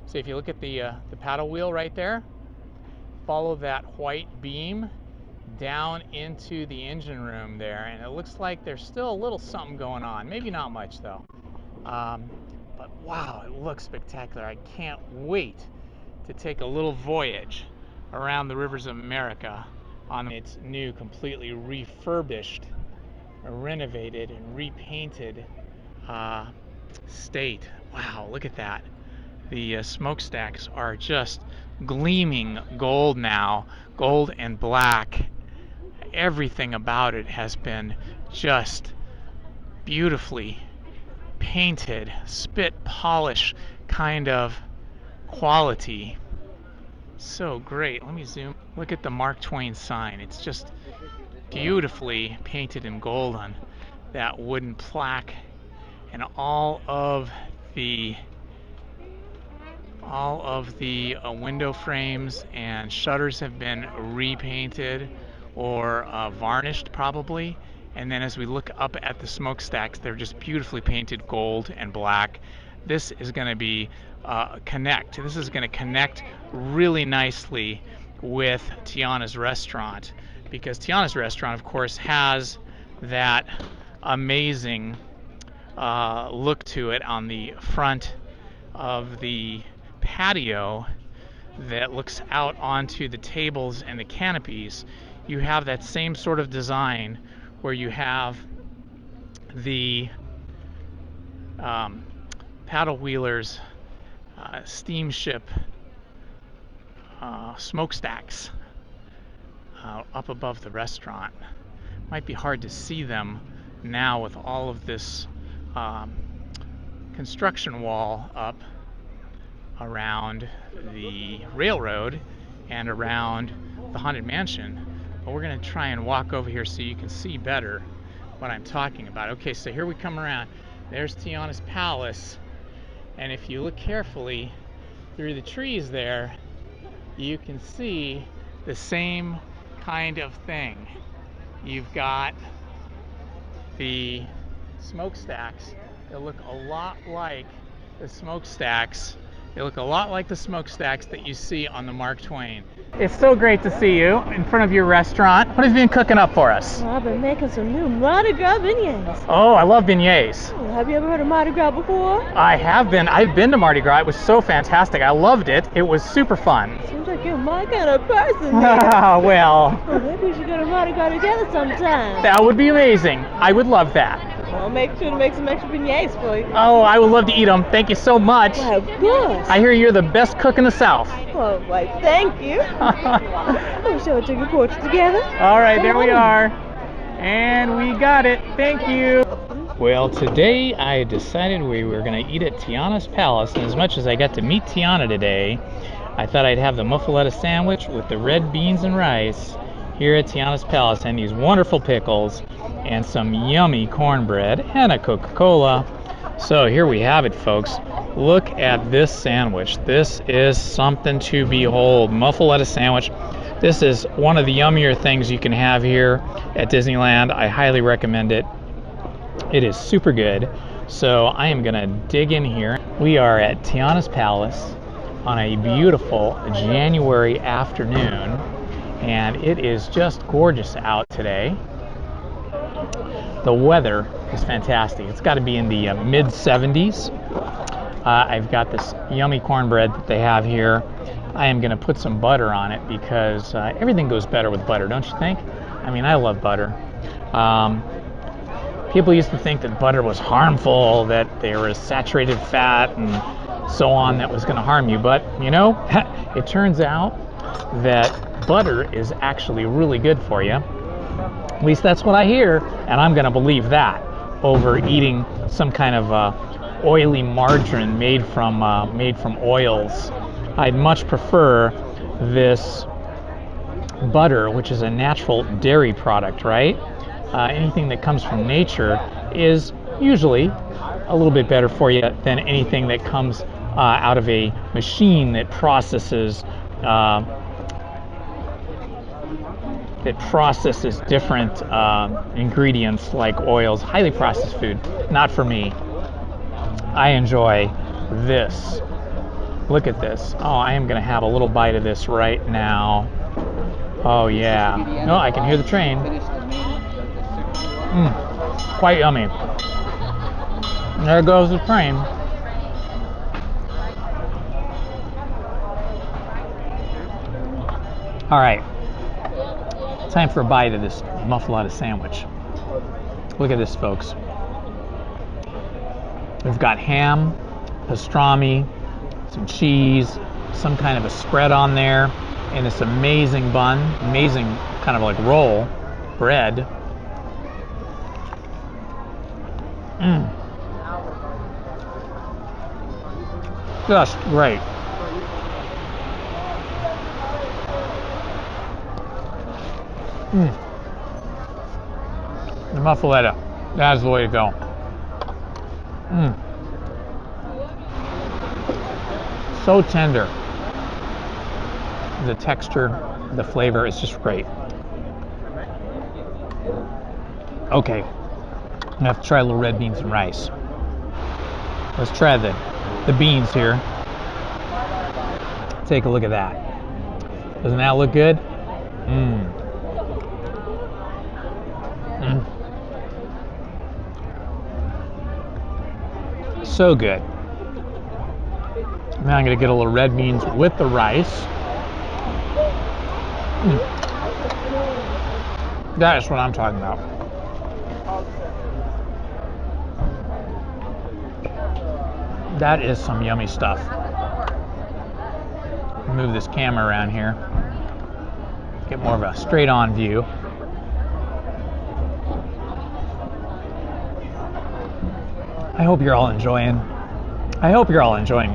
So if you look at the paddle wheel right there, follow that white beam down into the engine room there, and it looks like there's still a little something going on. Maybe not much though. But wow, it looks spectacular. I can't wait to take a little voyage around the rivers of America on its new, completely refurbished, renovated, and repainted state. Wow, look at that. The smokestacks are just gleaming gold now, gold and black. Everything about it has been just beautifully painted, spit polish kind of quality. So great. Let me zoom. Look at the Mark Twain sign. It's just beautifully painted in gold on that wooden plaque, and all of the window frames and shutters have been repainted or varnished probably. And then as we look up at the smokestacks, they're just beautifully painted gold and black. This is going to be This is going to connect really nicely with Tiana's restaurant, because Tiana's restaurant, of course, has that amazing look to it on the front of the patio that looks out onto the tables and the canopies. You have that same sort of design where you have the paddle wheelers, steamship smokestacks up above the restaurant. Might be hard to see them now with all of this construction wall up around the railroad and around the Haunted Mansion, but we're going to try and walk over here so you can see better what I'm talking about. Okay, so here we come around. There's Tiana's Palace, and if you look carefully through the trees there, you can see the same kind of thing. You've got the smokestacks that look a lot like the smokestacks. They look a lot like the smokestacks that you see on the Mark Twain. It's so great to see you in front of your restaurant. What have you been cooking up for us? I've been making some new Mardi Gras beignets. Oh, I love beignets. Oh, have you ever heard of Mardi Gras before? I have been. I've been to Mardi Gras. It was so fantastic. I loved it. It was super fun. Seems like you're my kind of person. Well, Well, maybe we should go to Mardi Gras together sometime. that would be amazing. I would love that. I'll make sure to make some extra beignets for you. Oh, I would love to eat them. Thank you so much. Why, of course. I hear you're the best cook in the South. Oh, why, thank you. Oh, shall we take a portrait together? All right, there we are. And we got it. Thank you. Well, today I decided we were going to eat at Tiana's Palace, and as much as I got to meet Tiana today, I thought I'd have the muffaletta sandwich with the red beans and rice here at Tiana's Palace, and these wonderful pickles, and some yummy cornbread, and a Coca-Cola. So here we have it, folks. Look at this sandwich. This is something to behold. Muffaletta sandwich. This is one of the yummier things you can have here at Disneyland. I highly recommend it. It is super good. So I am gonna dig in here. We are at Tiana's Palace on a beautiful January afternoon, and it is just gorgeous out today. The weather is fantastic. It's got to be in the mid 70s. I've got this yummy cornbread that they have here. I am going to put some butter on it because everything goes better with butter, don't you think? I mean, I love butter. People used to think that butter was harmful, that there was saturated fat and so on that was going to harm you. But, you know, it turns out that butter is actually really good for you. At least that's what I hear, and I'm going to believe that over eating some kind of oily margarine made from oils. I'd much prefer this butter, which is a natural dairy product, right? Anything that comes from nature is usually a little bit better for you than anything that comes out of a machine that processes different ingredients like oils. Highly processed food, not for me. I enjoy this. Look at this. Oh, I am going to have a little bite of this right now. Oh yeah. No, I can hear the train. Quite yummy. There goes the train. All right. Time for a bite of this muffaletta sandwich. Look at this, folks. We've got ham, pastrami, some cheese, some kind of a spread on there, and this amazing bun, amazing kind of like roll, bread. Just great. The muffaletta, that is the way to go. So tender. The texture, the flavor is just great. Okay, I have to try a little red beans and rice. Let's try the beans here. Take a look at that. Doesn't that look good? So good. Now I'm going to get a little red beans with the rice. That is what I'm talking about. That is some yummy stuff. Move this camera around here. Get more of a straight-on view. I hope you're all enjoying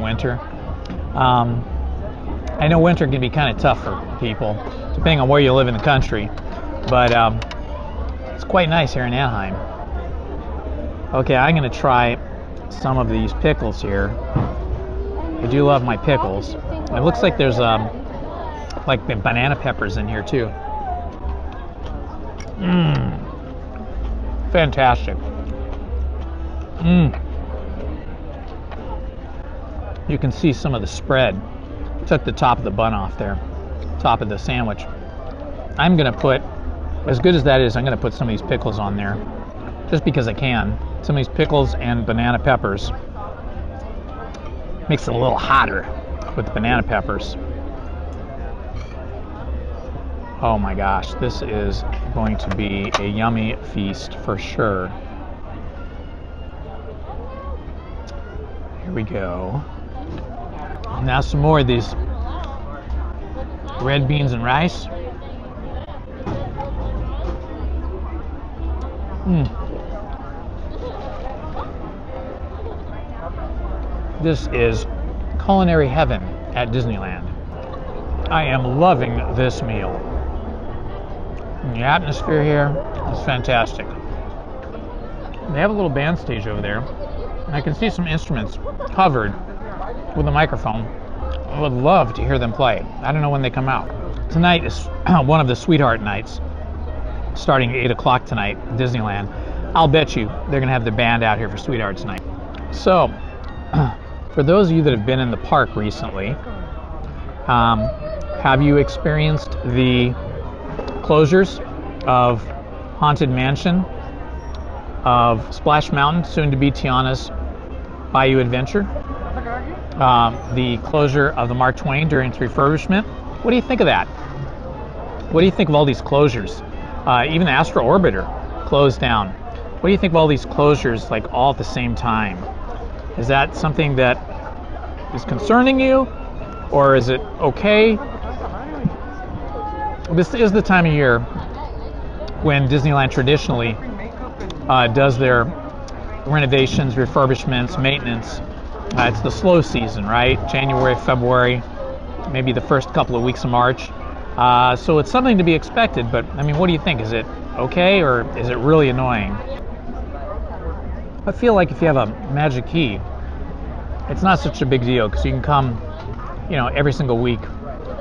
winter. I know winter can be kind of tough for people, depending on where you live in the country, but it's quite nice here in Anaheim. Okay, I'm going to try some of these pickles here. I do love my pickles. It looks like there's like the banana peppers in here too. Mmm. Fantastic. Mmm. You can see some of the spread. Took the top of the bun off there. Top of the sandwich. I'm gonna put, as good as that is, I'm gonna put some of these pickles on there. Just because I can. Some of these pickles and banana peppers. Makes it a little hotter with the banana peppers. Oh my gosh, this is going to be a yummy feast for sure. Here we go. Now some more of these red beans and rice. This is culinary heaven at Disneyland. I am loving this meal. And the atmosphere here is fantastic. They have a little band stage over there. And I can see some instruments covered with a microphone. I would love to hear them play. I don't know when they come out. Tonight is one of the sweetheart nights, starting at 8 o'clock tonight at Disneyland. I'll bet you they're going to have the band out here for Sweethearts Night. So, for those of you that have been in the park recently, have you experienced the closures of Haunted Mansion, of Splash Mountain, soon to be Tiana's Bayou Adventure, the closure of the Mark Twain during its refurbishment? What do you think of that? What do you think of all these closures? Even the Astro Orbiter closed down. What do you think of all these closures, like all at the same time? Is that something that is concerning you, or is it okay? This is the time of year when Disneyland traditionally does their renovations, refurbishments, maintenance. It's the slow season, right? January, February, maybe the first couple of weeks of March. So it's something to be expected, but I mean, what do you think? Is it okay, or is it really annoying? I feel like if you have a magic key, it's not such a big deal, because you can come, every single week,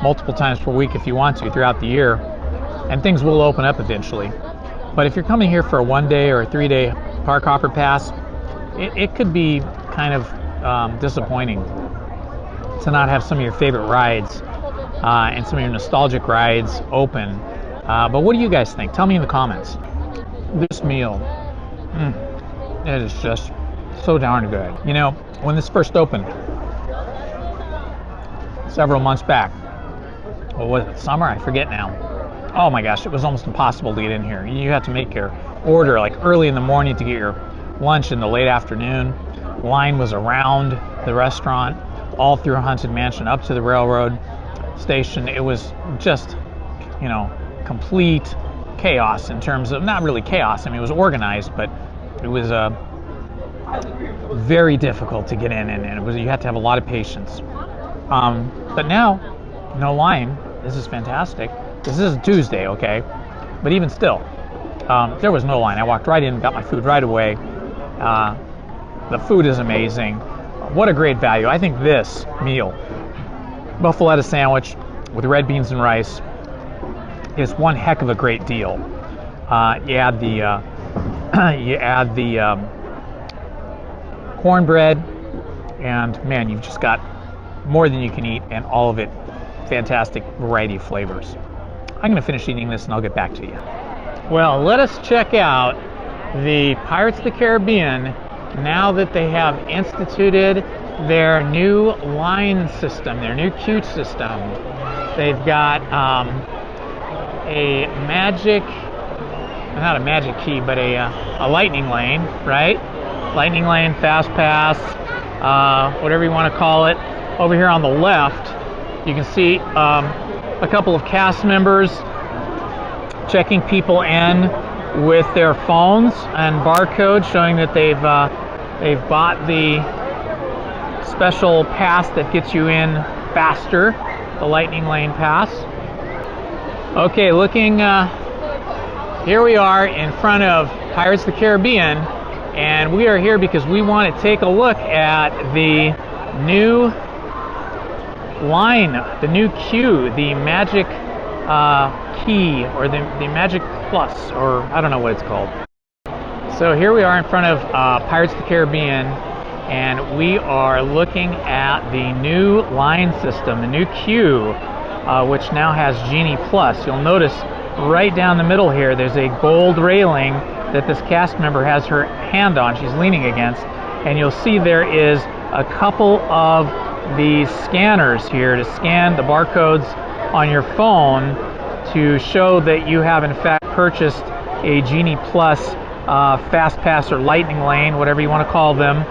multiple times per week if you want to throughout the year, and things will open up eventually. But if you're coming here for a 1-day or a 3-day park hopper pass, it could be kind of disappointing to not have some of your favorite rides and some of your nostalgic rides open. But what do you guys think? Tell me in the comments. This meal, it is just so darn good. When this first opened, several months back, what was it, summer? I forget now. Oh my gosh, it was almost impossible to get in here. You had to make your order like early in the morning to get your lunch in the late afternoon. Line was around the restaurant, all through Haunted Mansion, up to the railroad station. It was just, complete chaos in terms of, not really chaos, I mean, it was organized, but it was very difficult to get in, and you had to have a lot of patience. But now, no line. This is fantastic. This is Tuesday, okay? But even still, there was no line. I walked right in, got my food right away. The food is amazing. What a great value. I think this meal, buffaletta sandwich with red beans and rice, is one heck of a great deal. You add the cornbread, and man, you've just got more than you can eat, and all of it fantastic variety of flavors. I'm going to finish eating this and I'll get back to you. Well, let us check out the Pirates of the Caribbean now that they have instituted their new line system, their new queue system. They've got a magic, not a magic key, but a lightning lane, right? Lightning lane, fast pass, whatever you want to call it. Over here on the left, you can see a couple of cast members checking people in with their phones and barcode showing that they've bought the special pass that gets you in faster, the Lightning Lane pass. Okay, looking, here we are in front of Pirates of the Caribbean, and we are here because we want to take a look at the new line, the new queue, the magic key, or the magic plus, or I don't know what it's called. So here we are in front of Pirates of the Caribbean, and we are looking at the new line system, the new queue, which now has Genie Plus. You'll notice right down the middle here, there's a gold railing that this cast member has her hand on, she's leaning against, and you'll see there is a couple of these scanners here to scan the barcodes on your phone to show that you have in fact purchased a Genie Plus Fast Pass or Lightning Lane, whatever you want to call them,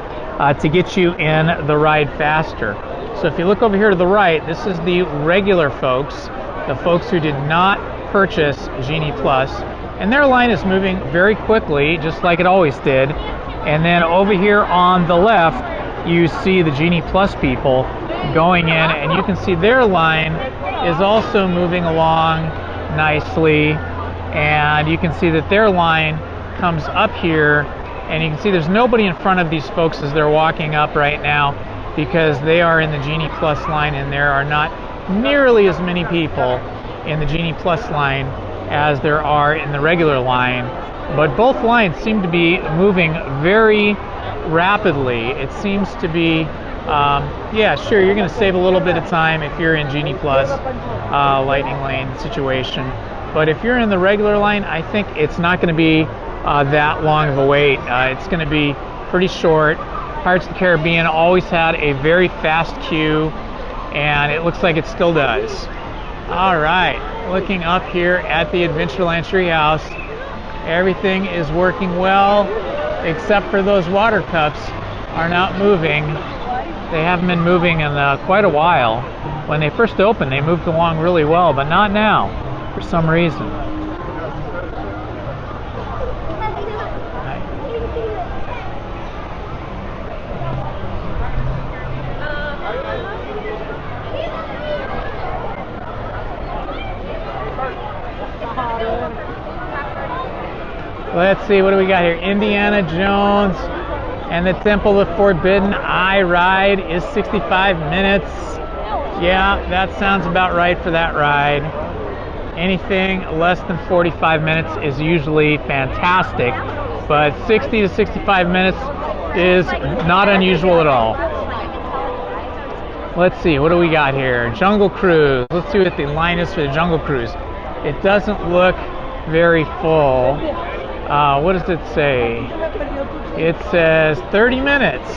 to get you in the ride faster. So if you look over here to the right, this is the regular folks, the folks who did not purchase Genie Plus, and their line is moving very quickly, just like it always did. And then over here on the left, you see the Genie Plus people going in, and you can see their line is also moving along nicely, and you can see that their line comes up here, and you can see there's nobody in front of these folks as they're walking up right now, because they are in the Genie Plus line, and there are not nearly as many people in the Genie Plus line as there are in the regular line. But both lines seem to be moving very rapidly. It seems to be, yeah, sure, you're going to save a little bit of time if you're in Genie Plus Lightning Lane situation. But if you're in the regular line, I think it's not going to be that long of a wait. It's going to be pretty short. Pirates of the Caribbean always had a very fast queue, and it looks like it still does. All right, looking up here at the Adventureland Treehouse, everything is working well, except for those water cups are not moving. They haven't been moving in quite a while. When they first opened, they moved along really well, but not now, for some reason. Let's see, what do we got here? Indiana Jones and the Temple of Forbidden Eye ride is 65 minutes. Yeah, that sounds about right for that ride. Anything less than 45 minutes is usually fantastic, but 60 to 65 minutes is not unusual at all. Let's see, what do we got here? Jungle Cruise. Let's see what the line is for the Jungle Cruise. It doesn't look very full. What does it say? It says 30 minutes.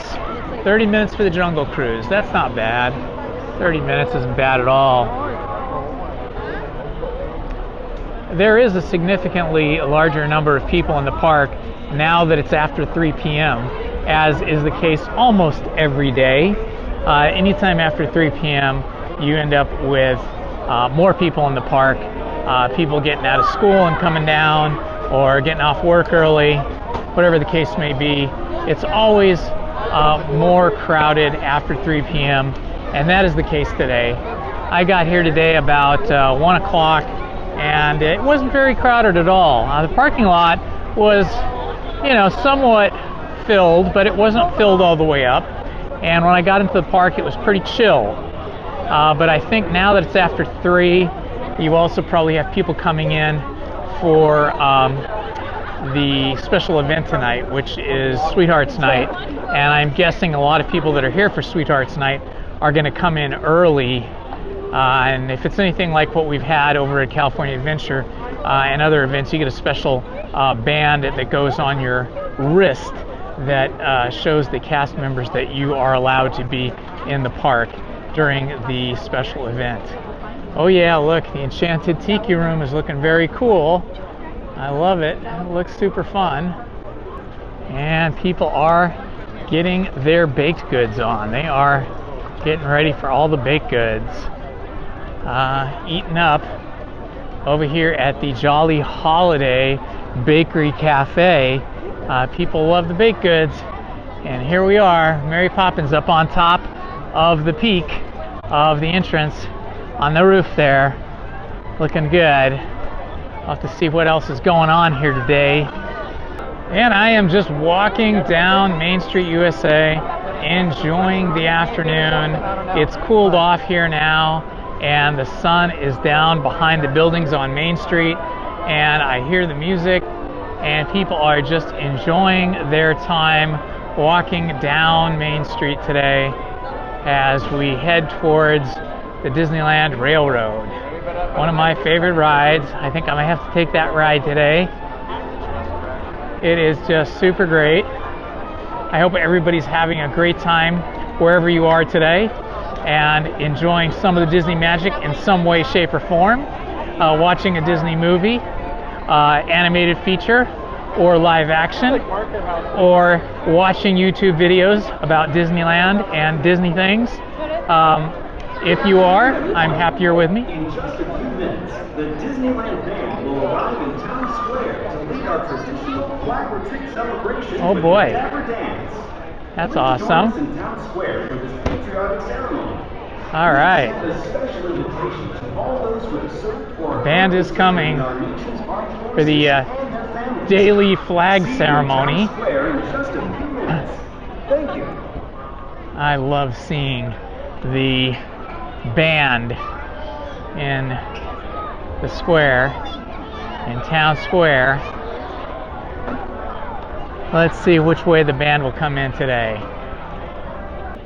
30 minutes for the Jungle Cruise. That's not bad. 30 minutes isn't bad at all. There is a significantly larger number of people in the park now that it's after 3 p.m., as is the case almost every day. Anytime after 3 p.m., you end up with more people in the park. People getting out of school and coming down, or getting off work early, whatever the case may be. It's always more crowded after 3 p.m., and that is the case today. I got here today about 1 o'clock, and it wasn't very crowded at all. The parking lot was, somewhat filled, but it wasn't filled all the way up. And when I got into the park, it was pretty chill. But I think now that it's after 3, you also probably have people coming in for the special event tonight, which is Sweethearts Night. And I'm guessing a lot of people that are here for Sweethearts Night are going to come in early. And if it's anything like what we've had over at California Adventure and other events, you get a special band that goes on your wrist that shows the cast members that you are allowed to be in the park during the special event. Oh yeah, look, the Enchanted Tiki Room is looking very cool. I love it. It looks super fun. And people are getting their baked goods on. They are getting ready for all the baked goods. Eating up over here at the Jolly Holiday Bakery Cafe. People love the baked goods. And here we are, Mary Poppins up on top of the peak of the entrance on the roof there, looking good. I'll have to see what else is going on here today. And I am just walking down Main Street USA, enjoying the afternoon. It's cooled off here now, and the sun is down behind the buildings on Main Street, and I hear the music, and people are just enjoying their time walking down Main Street today as we head towards the Disneyland Railroad. One of my favorite rides. I think I might have to take that ride today. It is just super great. I hope everybody's having a great time wherever you are today and enjoying some of the Disney magic in some way, shape, or form. Watching a Disney movie, animated feature, or live action, or watching YouTube videos about Disneyland and Disney things. If you are, I'm happy you're with me. In just a few minutes, the Disneyland band will arrive in Town Square to lead our traditional flag retreat celebration. Oh boy. With the Dapper Dance. That's Please awesome. join us in Town Square for this patriotic ceremony. All right. A special invitation to all those who have served or Band is coming our nation's armed for the forces and their families. daily flag See you in ceremony. Town Square in just a few minutes. Thank you. I love seeing the band in the square, in Town Square. Let's see which way the band will come in today.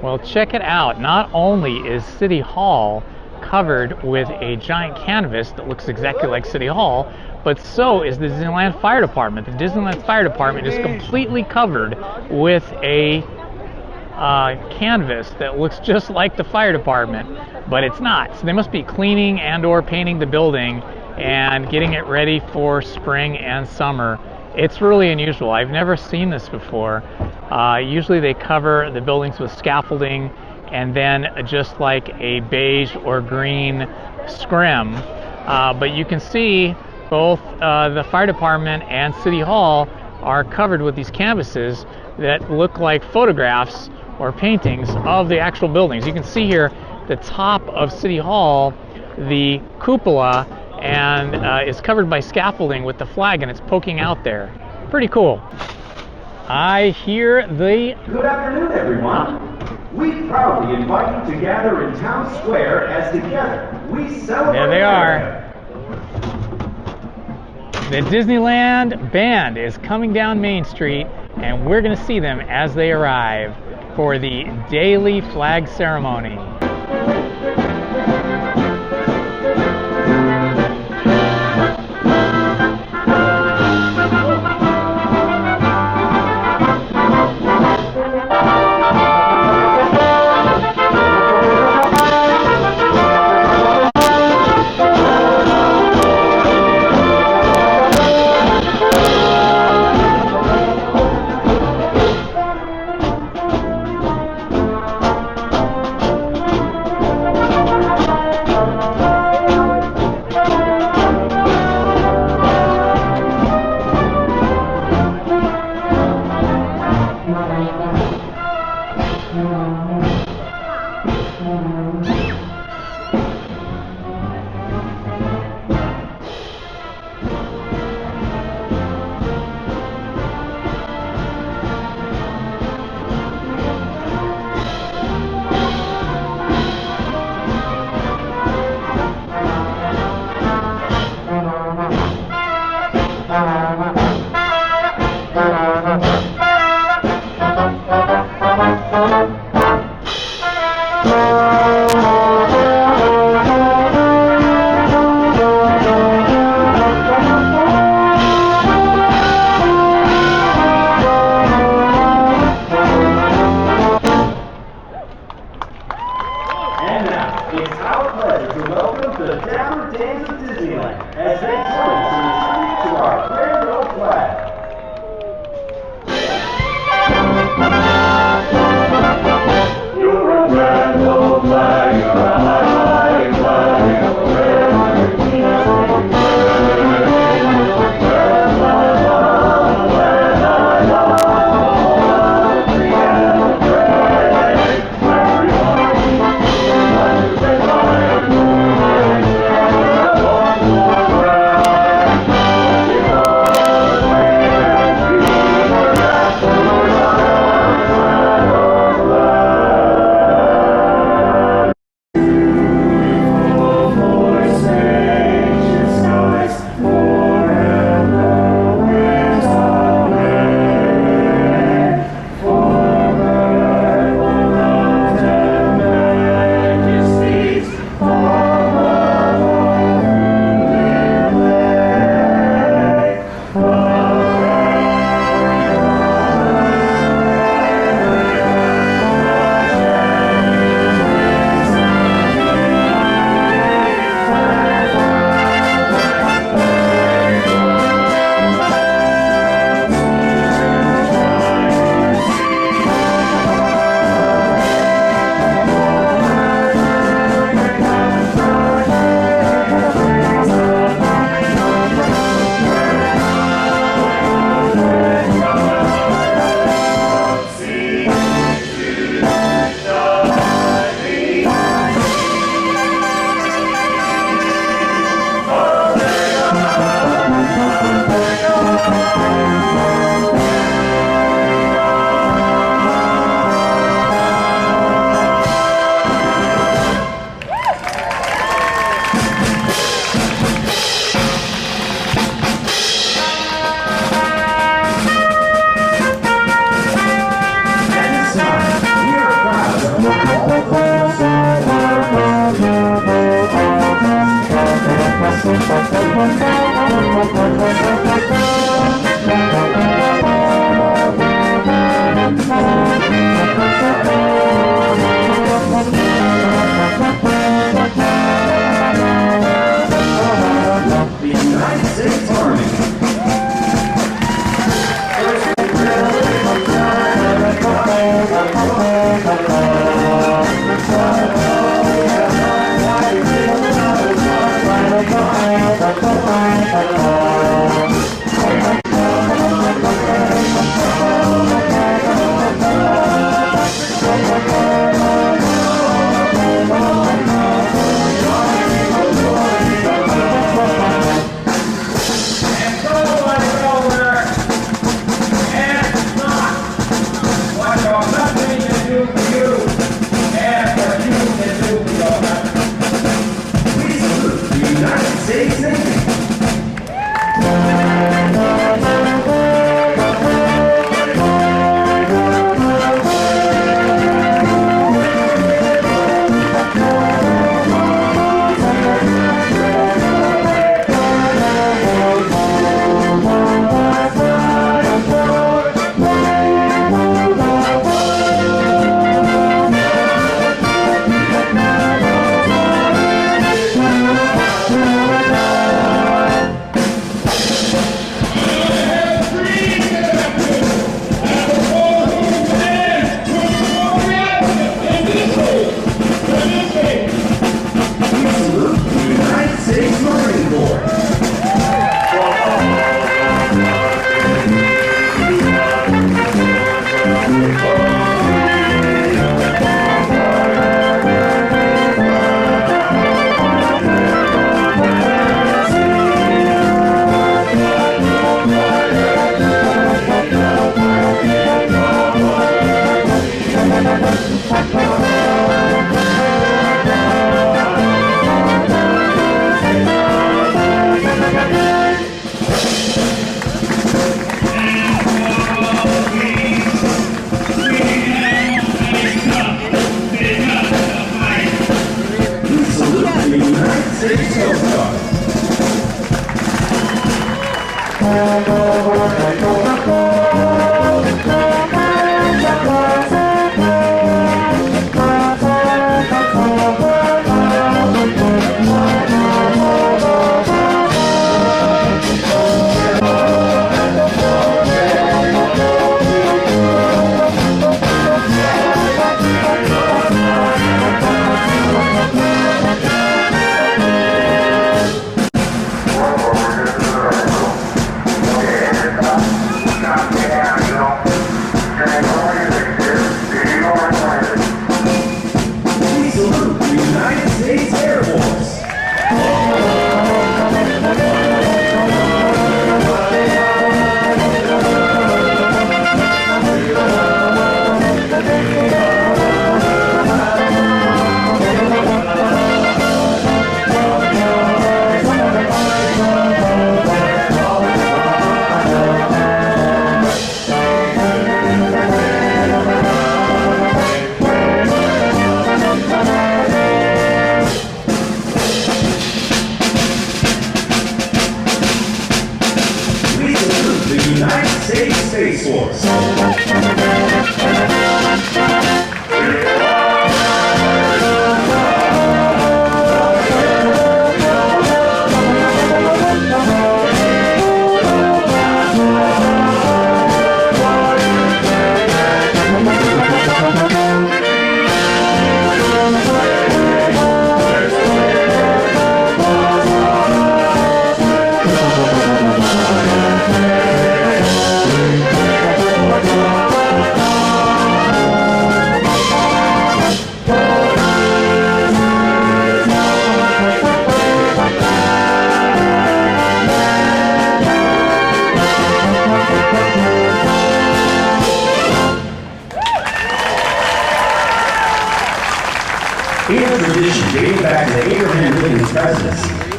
Well, check it out. Not only is City Hall covered with a giant canvas that looks exactly like City Hall, but so is the Disneyland Fire Department. The Disneyland Fire Department is completely covered with a canvas that looks just like the fire department, but it's not. So they must be cleaning and or painting the building and getting it ready for spring and summer. It's really unusual. I've never seen this before. Usually they cover the buildings with scaffolding and then just like a beige or green scrim. But you can see both the fire department and City Hall are covered with these canvases that look like photographs or paintings of the actual buildings. You can see here the top of City Hall, the cupola, and is covered by scaffolding with the flag, and it's poking out there. Pretty cool. I hear the... Good afternoon, everyone. We proudly invite you to gather in Town Square as together we celebrate. There they are. The Disneyland band is coming down Main Street, and we're going to see them as they arrive for the daily flag ceremony.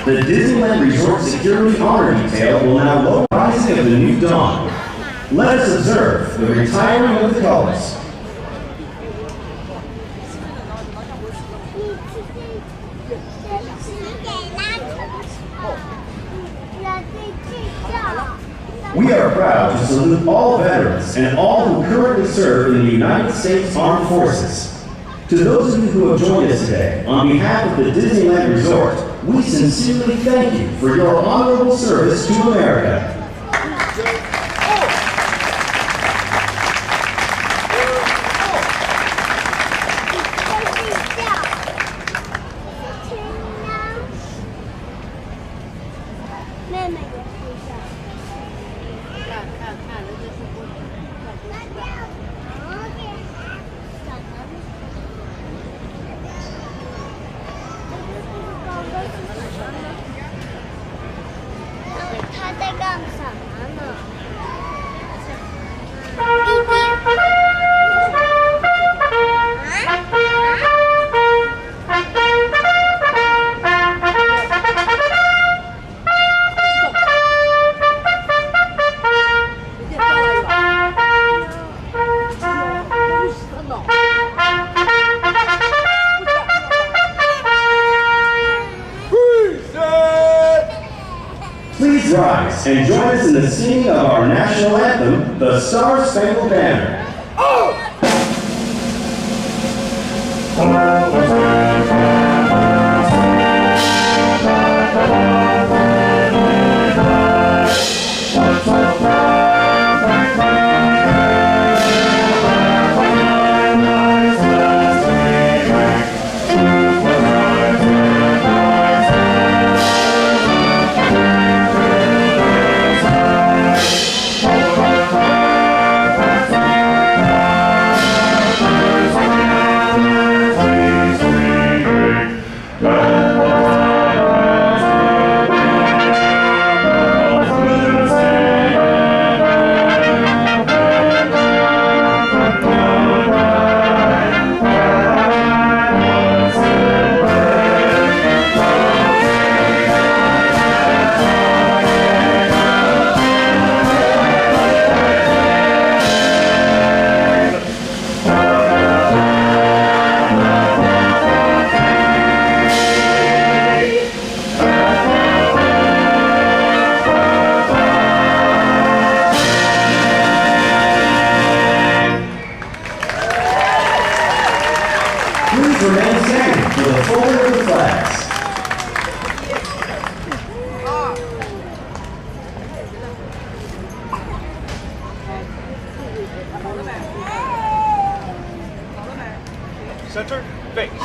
The Disneyland Resort Security Honor Detail will now lower the rising of the new dawn. Let us observe the retiring of the colors. We are proud to salute all veterans and all who currently serve in the United States Armed Forces. To those of you who have joined us today, on behalf of the Disneyland Resort, we sincerely thank you for your honorable service to America. Please rise and join us in the singing of our national anthem, the Star-Spangled Banner. Please remain standing for the folding of the flags. Center, face.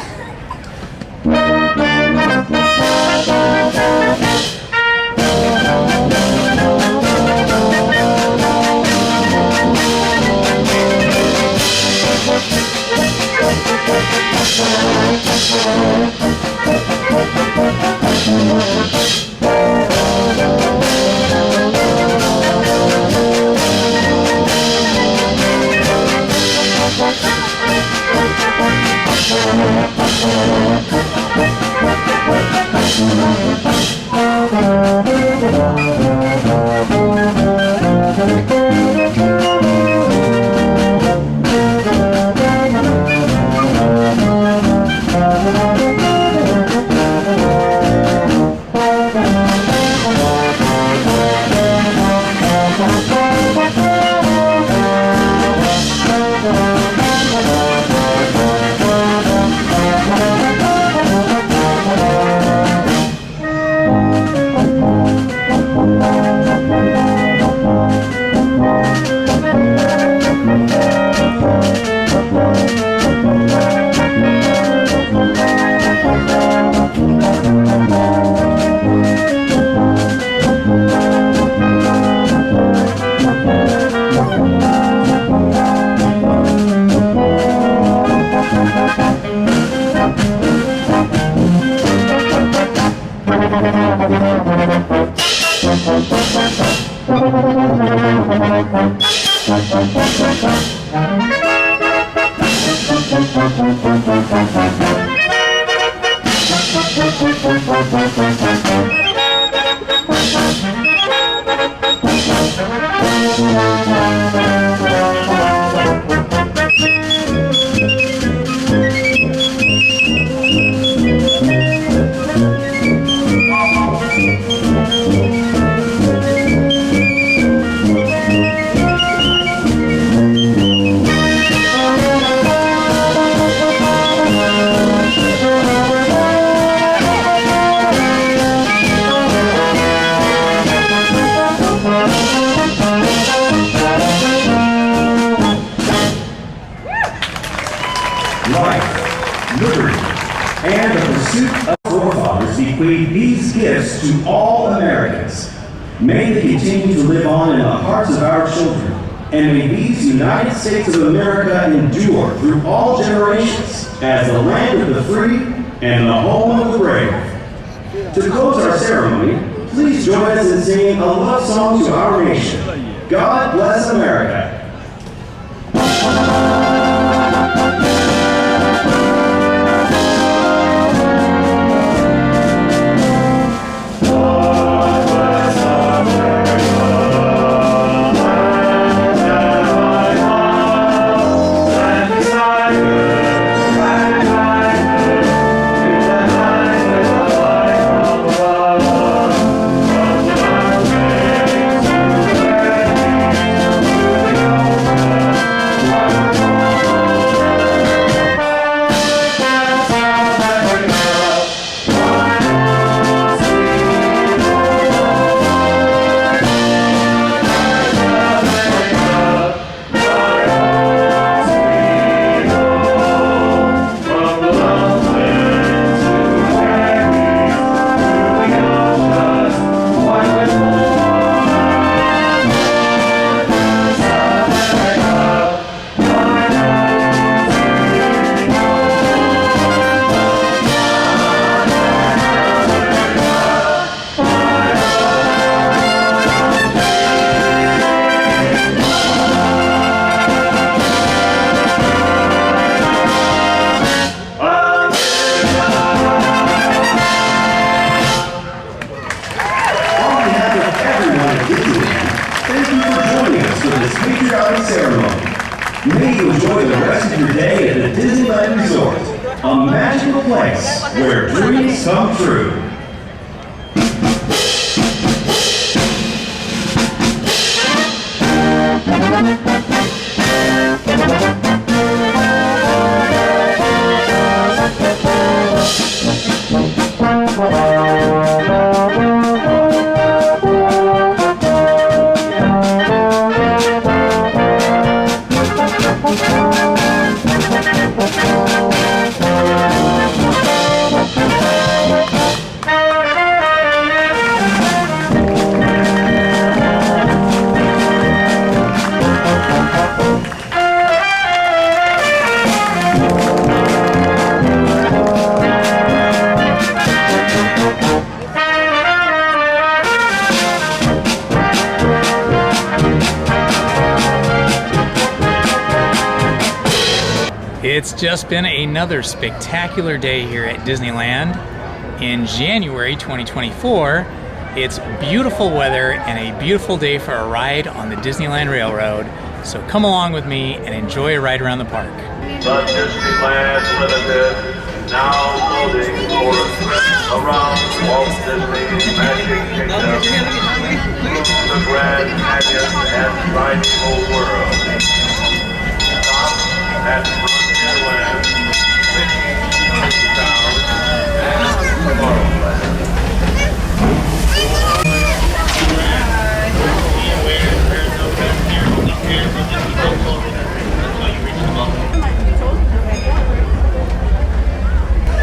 life, liberty, and the pursuit of forefathers bequeath these gifts to all Americans. May they continue to live on in the hearts of our children, and may these United States of America endure through all generations as the land of the free and the home of the brave. To close our ceremony, please join us in singing a love song to our nation. God bless America. May you enjoy the rest of your day at the Disneyland Resort, a magical place where dreams come true. It's just been another spectacular day here at Disneyland. In January 2024, it's beautiful weather and a beautiful day for a ride on the Disneyland Railroad. So come along with me and enjoy a ride around the park. The Disneyland Limited, now loading for a trip around Walt Disney's Magic Kingdom, the Grand Canyon and Rhinable World. Stop at Frontierland, Mickey Town, and Tomorrowland.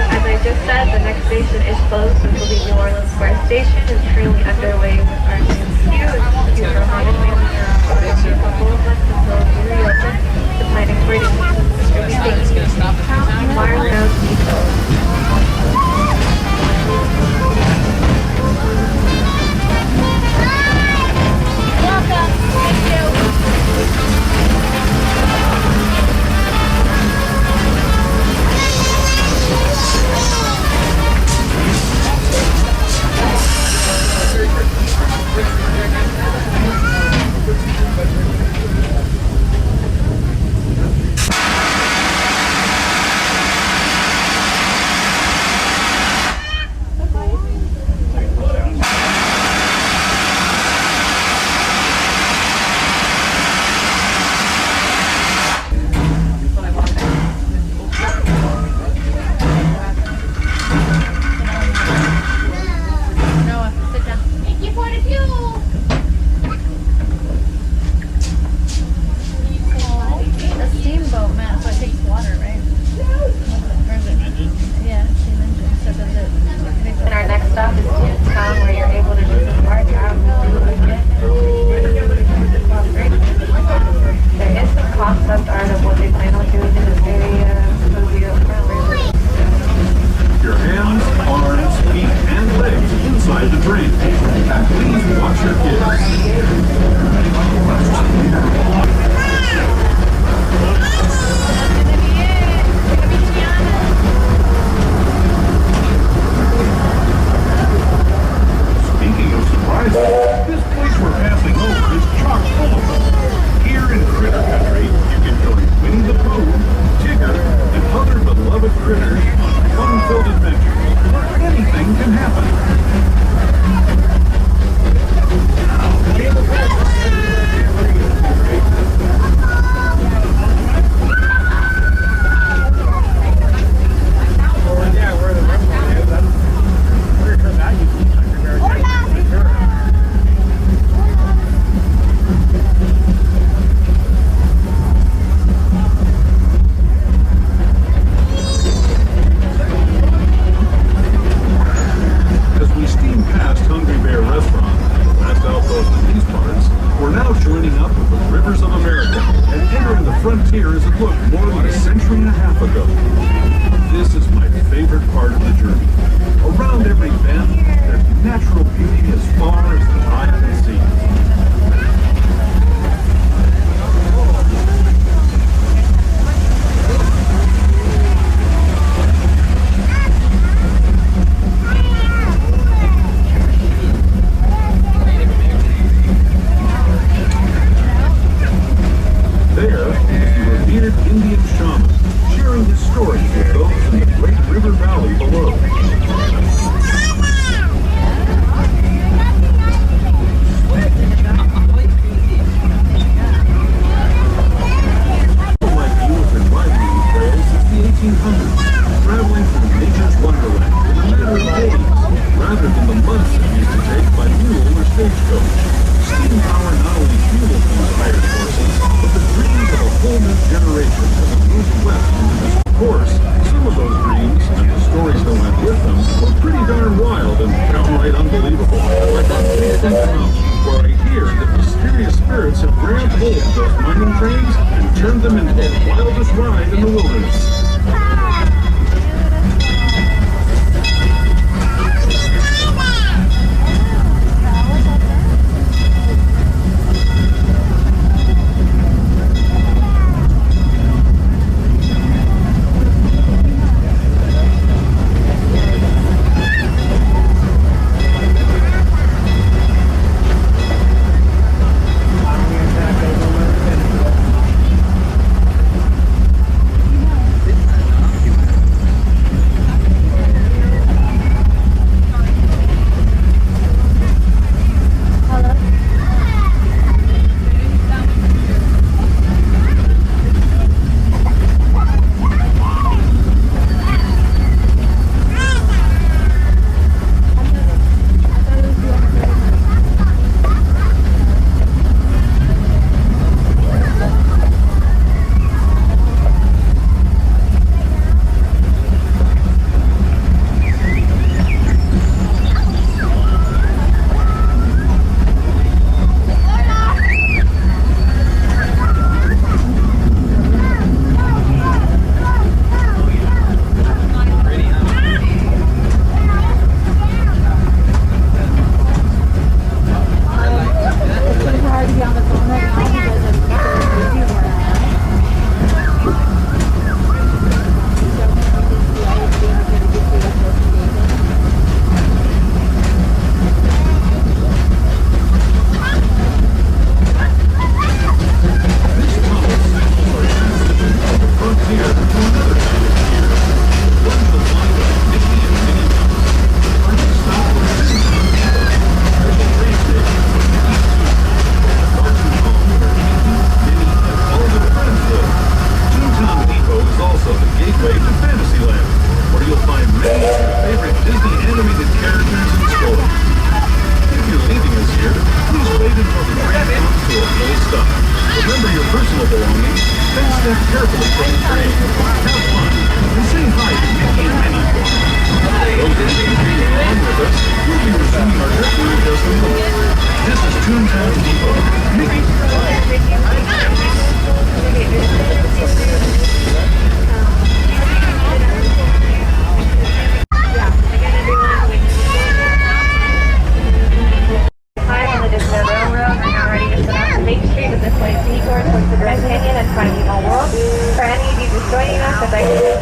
As I just said, the next station is closed until the New Orleans Square Station is currently underway with our new queue. Queues are modestly on the around for a couple of months until we reopen. The planning for the Marlow Depot.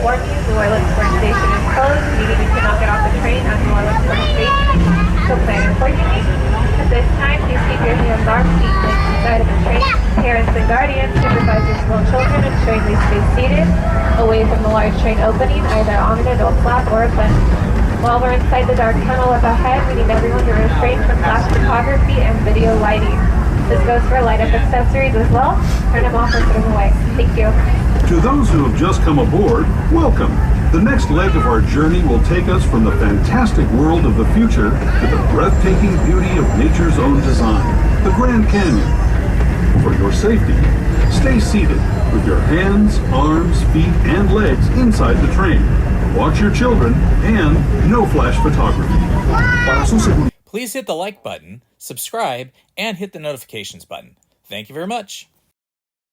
inform you the Orland Square Station is closed, meaning you cannot get off the train at the Orland Square Station, so plan accordingly. At this time, please keep your hands, arms, feet linked inside of the train. Parents and guardians supervise your small children, ensuring they stay seated, away from the large train opening, either on an adult flap or a bench. While we're inside the dark tunnel up ahead, we need everyone to refrain from flash photography and video lighting. This goes for light-up accessories as well. Turn them off or put them away. Thank you. To those who have just come aboard, welcome. The next leg of our journey will take us from the fantastic world of the future to the breathtaking beauty of nature's own design, the Grand Canyon. For your safety, stay seated with your hands, arms, feet, and legs inside the train. Watch your children and no flash photography. Para su seguridad. Please hit the like button, subscribe, and hit the notifications button. Thank you very much.